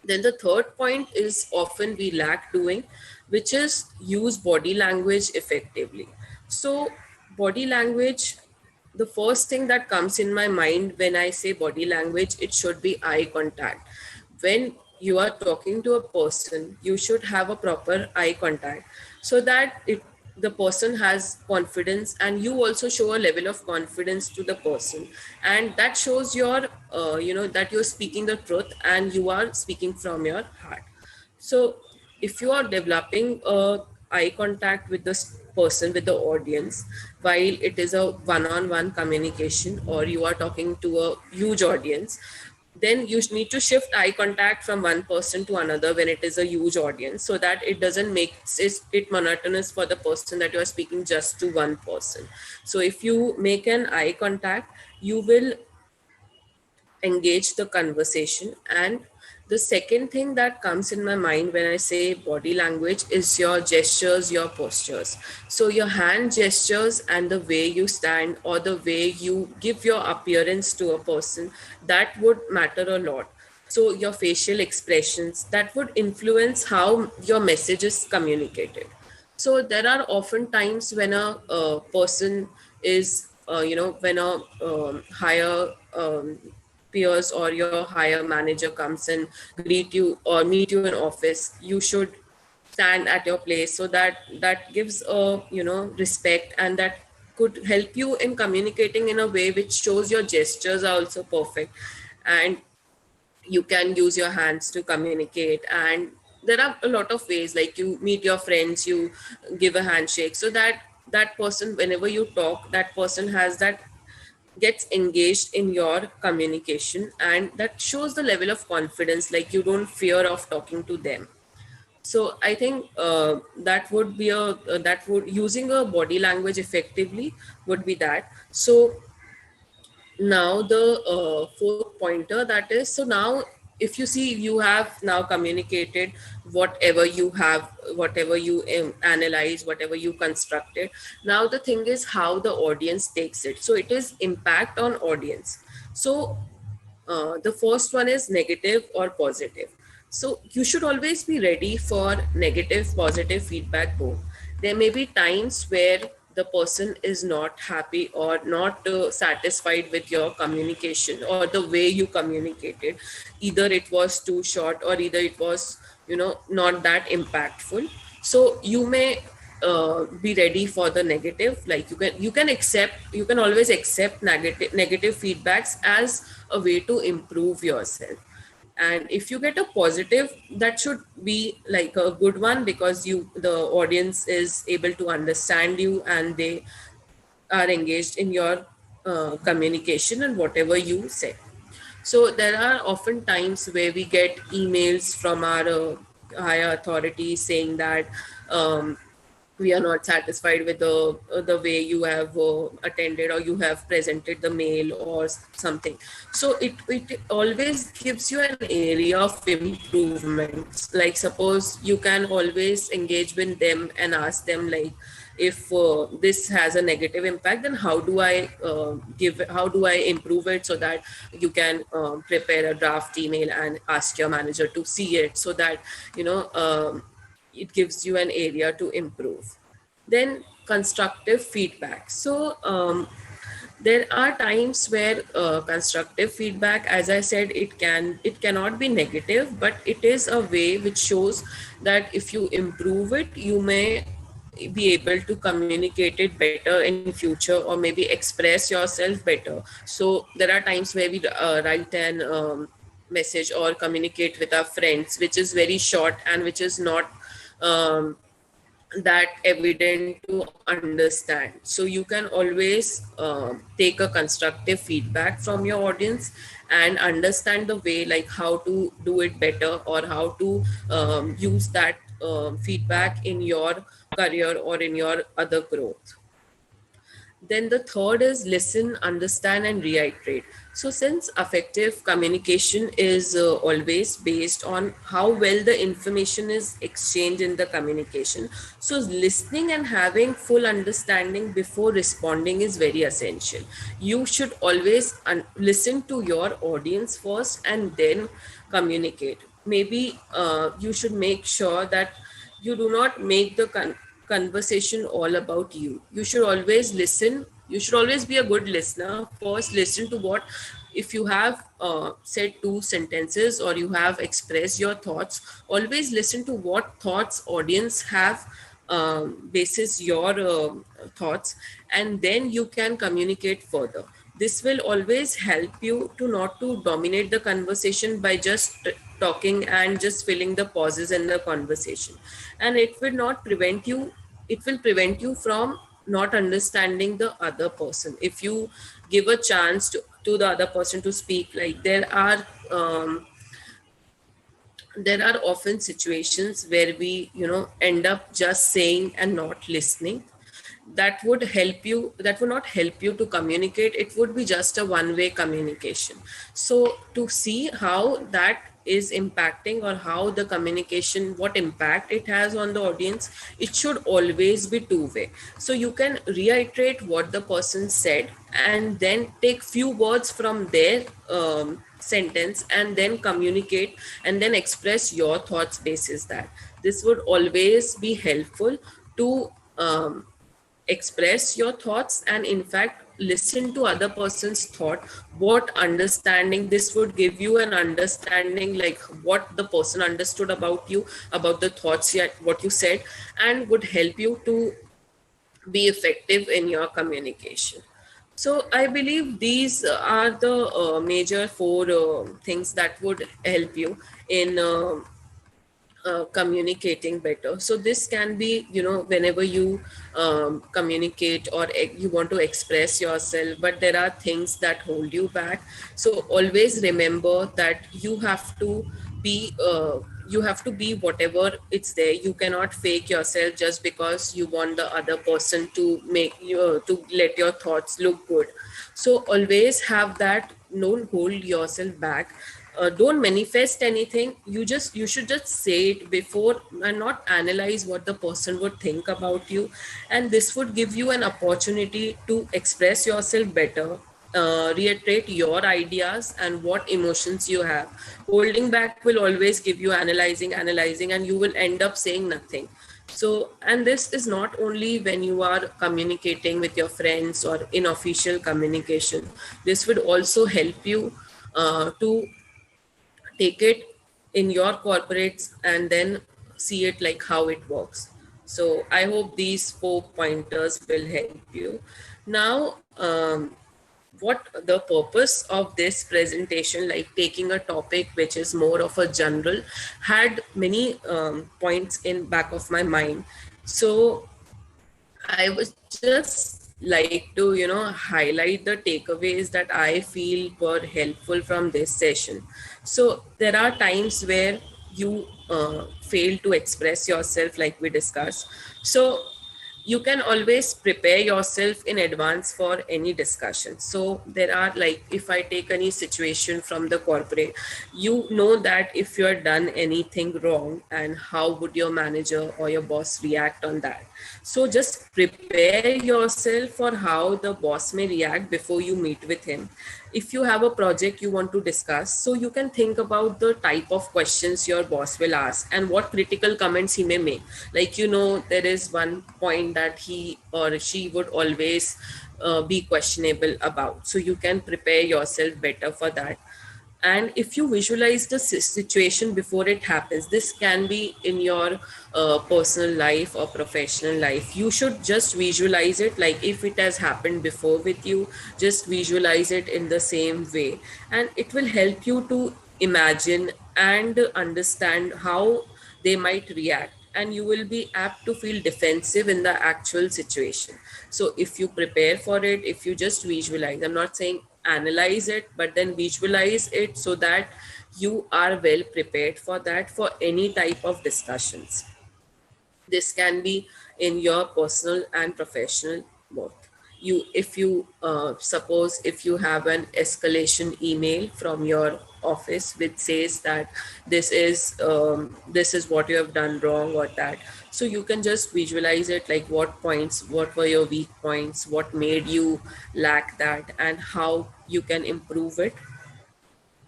Then the third point is often we lack doing, which is use body language effectively. So body language, the first thing that comes in my mind when I say body language, it should be eye contact. When you are talking to a person, you should have a proper eye contact so that the person has confidence and you also show a level of confidence to the person. And that shows your, that you're speaking the truth and you are speaking from your heart. So if you are developing eye contact with the person, with the audience, while it is a one-on-one communication or you are talking to a huge audience, then you need to shift eye contact from one person to another when it is a huge audience, so that it doesn't make it monotonous for the person that you are speaking just to one person. So if you make an eye contact, you will engage the conversation. And the second thing that comes in my mind when I say body language is your gestures, your postures. So your hand gestures and the way you stand or the way you give your appearance to a person, that would matter a lot. So your facial expressions, that would influence how your message is communicated. So there are often times when a person is, when a higher peers or your higher manager comes and greet you or meet you in office, you should stand at your place. So that gives a, respect, and that could help you in communicating in a way which shows your gestures are also perfect, and you can use your hands to communicate. And there are a lot of ways, like you meet your friends, you give a handshake, so that person, whenever you talk, that person gets engaged in your communication, and that shows the level of confidence, like you don't fear of talking to them. So I think that would be using a body language effectively would be that. So now the fourth pointer, that is, so now if you see, you have now communicated whatever you have, whatever you analyze, whatever you constructed. Now the thing is how the audience takes it. So it is impact on audience. So the first one is negative or positive. So you should always be ready for negative, positive feedback both. There may be times where the person is not happy or not satisfied with your communication or the way you communicated. Either it was too short or either it was, not that impactful. So you may be ready for the negative. Like you can always accept negative feedbacks as a way to improve yourself. And if you get a positive, that should be like a good one, because the audience is able to understand you and they are engaged in your communication and whatever you say. So there are often times where we get emails from our higher authorities saying that we are not satisfied with the way you have attended or you have presented the mail or something. So it always gives you an area of improvement. Like suppose you can always engage with them and ask them, like, if this has a negative impact, then how do I improve it, so that you can prepare a draft email and ask your manager to see it, so that it gives you an area to improve. Then constructive feedback. So there are times where constructive feedback, as I said, it cannot be negative, but it is a way which shows that if you improve it, you may be able to communicate it better in future, or maybe express yourself better. So there are times where we write an message or communicate with our friends, which is very short and which is not that evident to understand. So you can always take a constructive feedback from your audience and understand the way, like how to do it better, or how to use that feedback in your career or in your other growth. Then the third is listen, understand, and reiterate. So since effective communication is always based on how well the information is exchanged in the communication, so listening and having full understanding before responding is very essential. You should always listen to your audience first and then communicate. Maybe you should make sure that you do not make the conversation all about you. You should always listen. You should always be a good listener. First, listen to what, if you have said 2 sentences or you have expressed your thoughts, always listen to what thoughts audience have basis your thoughts, and then you can communicate further. This will always help you to not to dominate the conversation by just talking and just filling the pauses in the conversation. And it will not prevent you it will prevent you from not understanding the other person. If you give a chance to the other person to speak, like there are often situations where we end up just saying and not listening. That would not help you to communicate. It would be just a one-way communication. So to see how that is impacting, or how the communication, what impact it has on the audience, it should always be two-way. So you can reiterate what the person said and then take few words from their sentence and then communicate and then express your thoughts basis that. This would always be helpful to express your thoughts and in fact listen to other person's thought, what understanding. This would give you an understanding like what the person understood about you, about the thoughts, what you said, and would help you to be effective in your communication. So I believe these are the major four things that would help you in communicating better. So this can be, whenever you communicate or you want to express yourself, but there are things that hold you back. So always remember that you have to be whatever it's there. You cannot fake yourself just because you want the other person to make you to let your thoughts look good. So always have that. Don't hold yourself back. Don't manifest anything. You should just say it before and not analyze what the person would think about you. And this would give you an opportunity to express yourself better, reiterate your ideas and what emotions you have. Holding back will always give you analyzing, and you will end up saying nothing. So, and this is not only when you are communicating with your friends or in official communication. This would also help you to take it in your corporates and then see it like how it works. So I hope these 4 pointers will help you. Now, what the purpose of this presentation, like taking a topic which is more of a general, had many points in back of my mind. So I would just like to, highlight the takeaways that I feel were helpful from this session. So there are times where you fail to express yourself like we discussed. So you can always prepare yourself in advance for any discussion. So there are, like, if I take any situation from the corporate, you know that if you're done anything wrong and how would your manager or your boss react on that. So just prepare yourself for how the boss may react before you meet with him. If you have a project you want to discuss, so you can think about the type of questions your boss will ask and what critical comments he may make. Like, there is one point that he or she would always be questionable about. So you can prepare yourself better for that. And if you visualize the situation before it happens, this can be in your personal life or professional life, you should just visualize it like if it has happened before with you, just visualize it in the same way. And it will help you to imagine and understand how they might react. And you will be apt to feel defensive in the actual situation. So if you prepare for it, if you just visualize, I'm not saying analyze it, but then visualize it so that you are well prepared for that, for any type of discussions. This can be in your personal and professional both. If you suppose if you have an escalation email from your office which says that this is what you have done wrong or that, so you can just visualize it like what were your weak points, what made you lack that, and how you can improve it,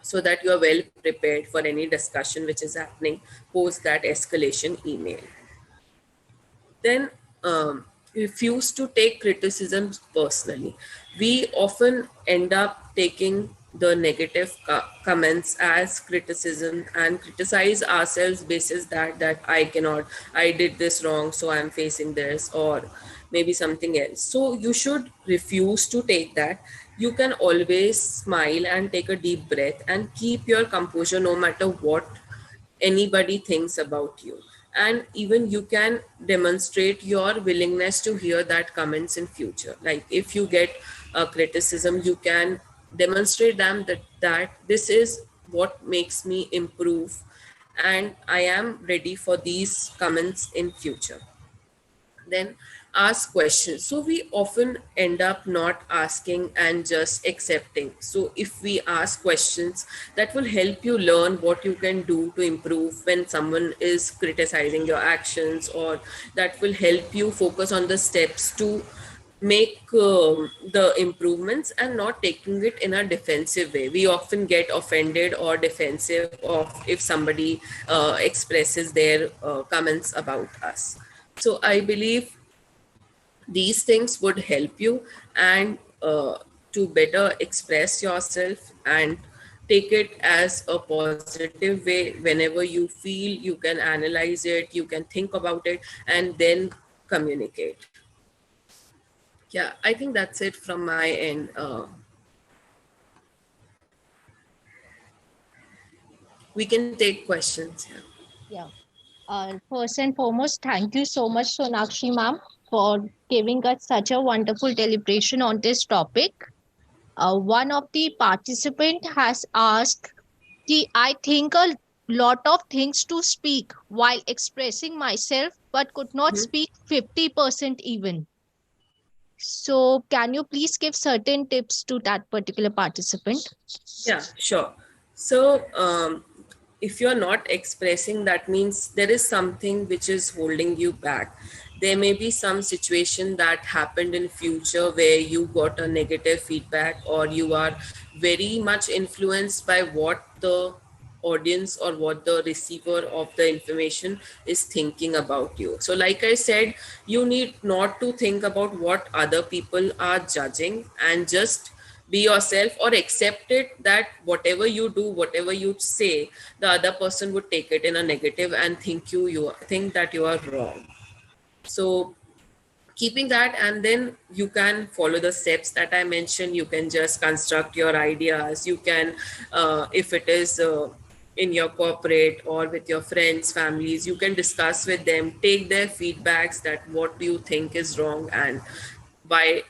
so that you are well prepared for any discussion which is happening post that escalation email. Then refuse to take criticisms personally. We often end up taking the negative comments as criticism and criticize ourselves basis that I did this wrong, so I'm facing this, or maybe something else. So you should refuse to take that. You can always smile and take a deep breath and keep your composure no matter what anybody thinks about you. and even you can demonstrate your willingness to hear that comments in future. Like if you get a criticism, you can demonstrate them that this is what makes me improve, and I am ready for these comments in future. Then ask questions. So we often end up not asking and just accepting. So if we ask questions, that will help you learn what you can do to improve when someone is criticizing your actions, or that will help you focus on the steps to make the improvements and not taking it in a defensive way. We often get offended or defensive of if somebody expresses their comments about us. So I believe these things would help you, and to better express yourself and take it as a positive way. Whenever you feel, you can analyze it, you can think about it, and then communicate. Yeah, I think that's it from my end. We can take questions. Yeah. First and foremost, thank you so much, Sonakshi ma'am, for giving us such a wonderful deliberation on this topic. One of the participant has asked, I think a lot of things to speak while expressing myself, but could not speak 50% even. So can you please give certain tips to that particular participant? Yeah, sure. So if you're not expressing, that means there is something which is holding you back. There may be some situation that happened in future where you got a negative feedback, or you are very much influenced by what the audience or what the receiver of the information is thinking about you. So like I said, you need not to think about what other people are judging, and just be yourself, or accept it that whatever you do, whatever you say, the other person would take it in a negative and think that you are wrong. So keeping that, and then you can follow the steps that I mentioned. You can just construct your ideas. You can if it is in your corporate or with your friends, families, you can discuss with them, take their feedbacks, that what do you think is wrong, and why,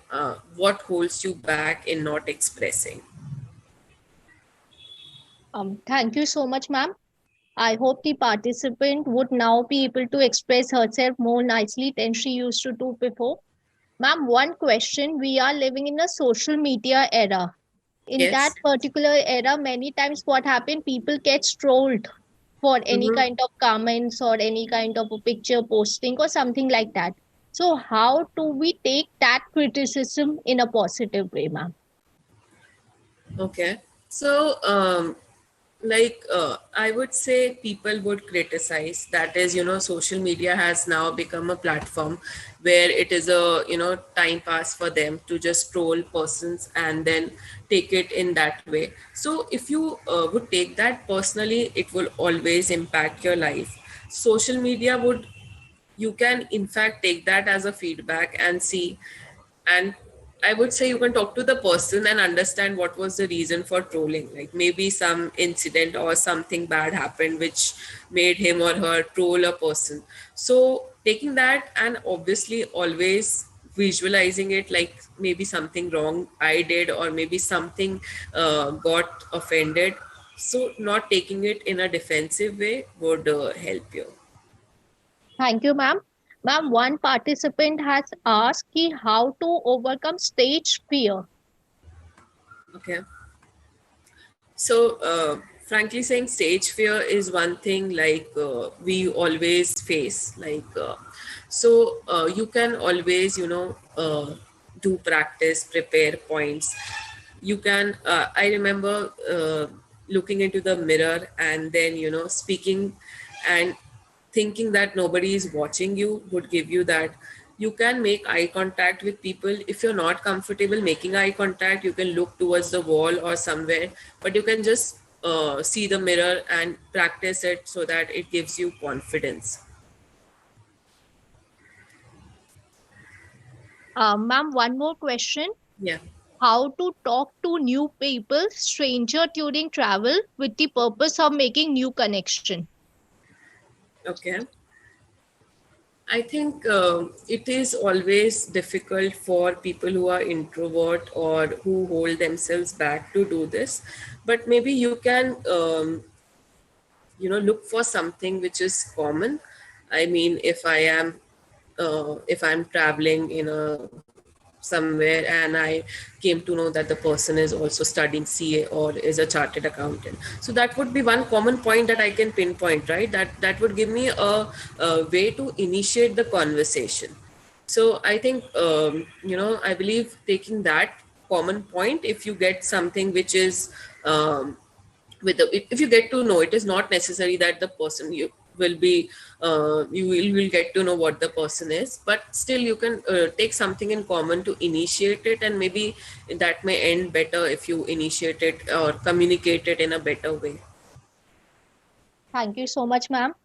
what holds you back in not expressing. Thank you so much, ma'am. I hope the participant would now be able to express herself more nicely than she used to do before. Ma'am, one question. We are living in a social media era. In that Yes. particular era, many times what happened, people get trolled for any kind of comments or any kind of a picture posting or something like that. So how do we take that criticism in a positive way, ma'am? Okay. So I would say people would criticize. That is, social media has now become a platform where it is a, time pass for them to just troll persons and then take it in that way. So if you would take that personally, it will always impact your life. Social media you can in fact take that as a feedback and see, and I would say you can talk to the person and understand what was the reason for trolling. Like maybe some incident or something bad happened which made him or her troll a person. So taking that and obviously always visualizing it, like maybe something wrong I did, or maybe something got offended. So not taking it in a defensive way would help you. Thank you, ma'am. Ma'am, one participant has asked how to overcome stage fear. Okay. So, frankly saying, stage fear is one thing we always face. You can always, do practice, prepare points. You can, I remember looking into the mirror and then, speaking and thinking that nobody is watching you would give you that. You can make eye contact with people. If you're not comfortable making eye contact, you can look towards the wall or somewhere, but you can just see the mirror and practice it so that it gives you confidence. Ma'am, one more question. Yeah. How to talk to new people, stranger during travel with the purpose of making new connection? Okay. I think it is always difficult for people who are introvert or who hold themselves back to do this, but maybe you can look for something which is common. I mean, if I'm traveling in a somewhere and I came to know that the person is also studying CA or is a chartered accountant, so that would be one common point that I can pinpoint, right? That would give me a way to initiate the conversation. So I think I believe taking that common point, if you get something which is if you get to know, it is not necessary that the person you will be will get to know what the person is, but still you can take something in common to initiate it, and maybe that may end better if you initiate it or communicate it in a better way. Thank you so much, ma'am.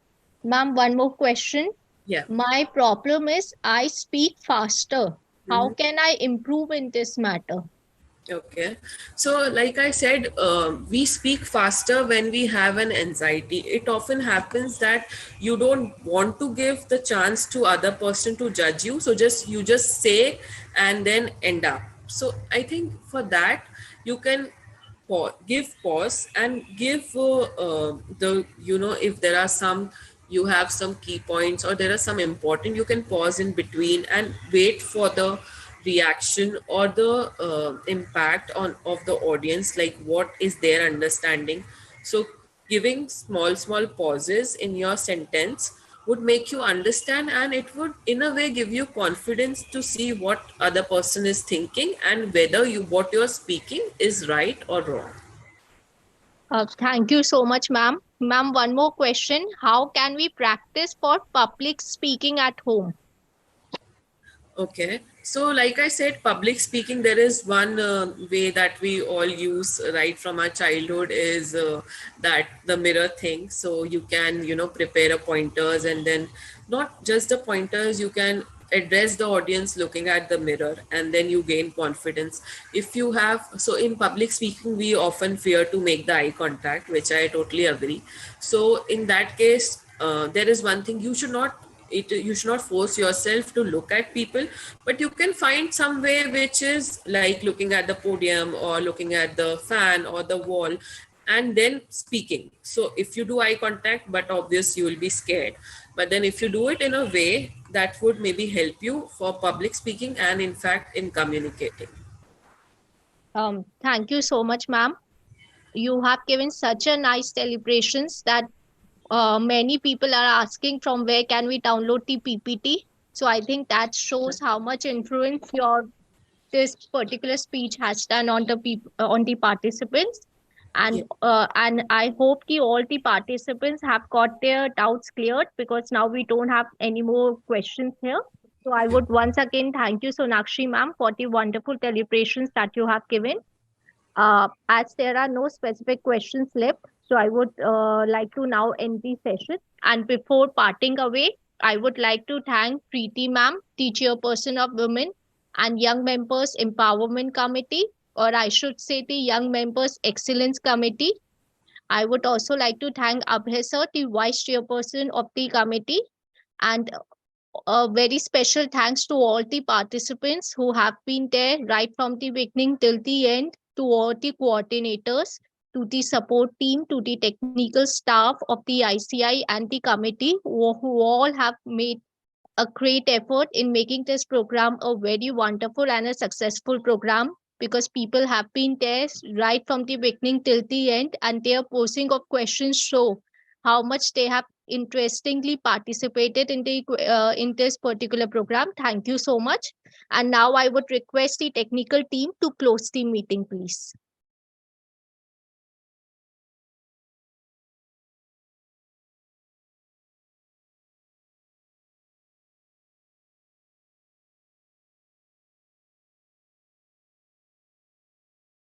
Ma'am, one more question. Yeah. My problem is I speak faster. How can I improve in this matter? Okay. So, like I said, we speak faster when we have an anxiety. It often happens that you don't want to give the chance to other person to judge you. So you just say and then end up. So I think for that, you can give pause and give if there are some, you have some key points or there are some important, you can pause in between and wait for the reaction or the impact on of the audience, like what is their understanding. So giving small pauses in your sentence would make you understand, and it would in a way give you confidence to see what other person is thinking and whether what you're speaking is right or wrong. Thank you so much, ma'am. Ma'am, one more question. How can we practice for public speaking at home? Okay, so like I said, public speaking, there is one way that we all use right from our childhood is that the mirror thing. So you can, prepare a pointers, and then not just the pointers, you can address the audience looking at the mirror, and then you gain confidence. If you have, so in public speaking, we often fear to make the eye contact, which I totally agree. So in that case, there is one thing you should not force yourself to look at people, but you can find some way which is like looking at the podium or looking at the fan or the wall and then speaking. So if you do eye contact, but obvious you will be scared, but then if you do it in a way that would maybe help you for public speaking and in fact in communicating. Thank you so much, ma'am. You have given such a nice celebrations that many people are asking from where can we download the PPT. So I think that shows how much influence this particular speech has done on the participants. And I hope all the participants have got their doubts cleared, because now we don't have any more questions here. So I would once again thank you, Sonakshi ma'am, for the wonderful deliberations that you have given. As there are no specific questions left, so I would like to now end the session. And before parting away, I would like to thank Preeti ma'am, the chairperson of Women and Young Members Empowerment Committee, or I should say the Young Members Excellence Committee. I would also like to thank Abhay sir, the vice chairperson of the committee, and a very special thanks to all the participants who have been there right from the beginning till the end, to all the coordinators, to the support team, to the technical staff of the ICI and the committee, who all have made a great effort in making this program a very wonderful and a successful program, because people have been there right from the beginning till the end, and their posing of questions show how much they have interestingly participated in this particular program. Thank you so much. And now I would request the technical team to close the meeting, please.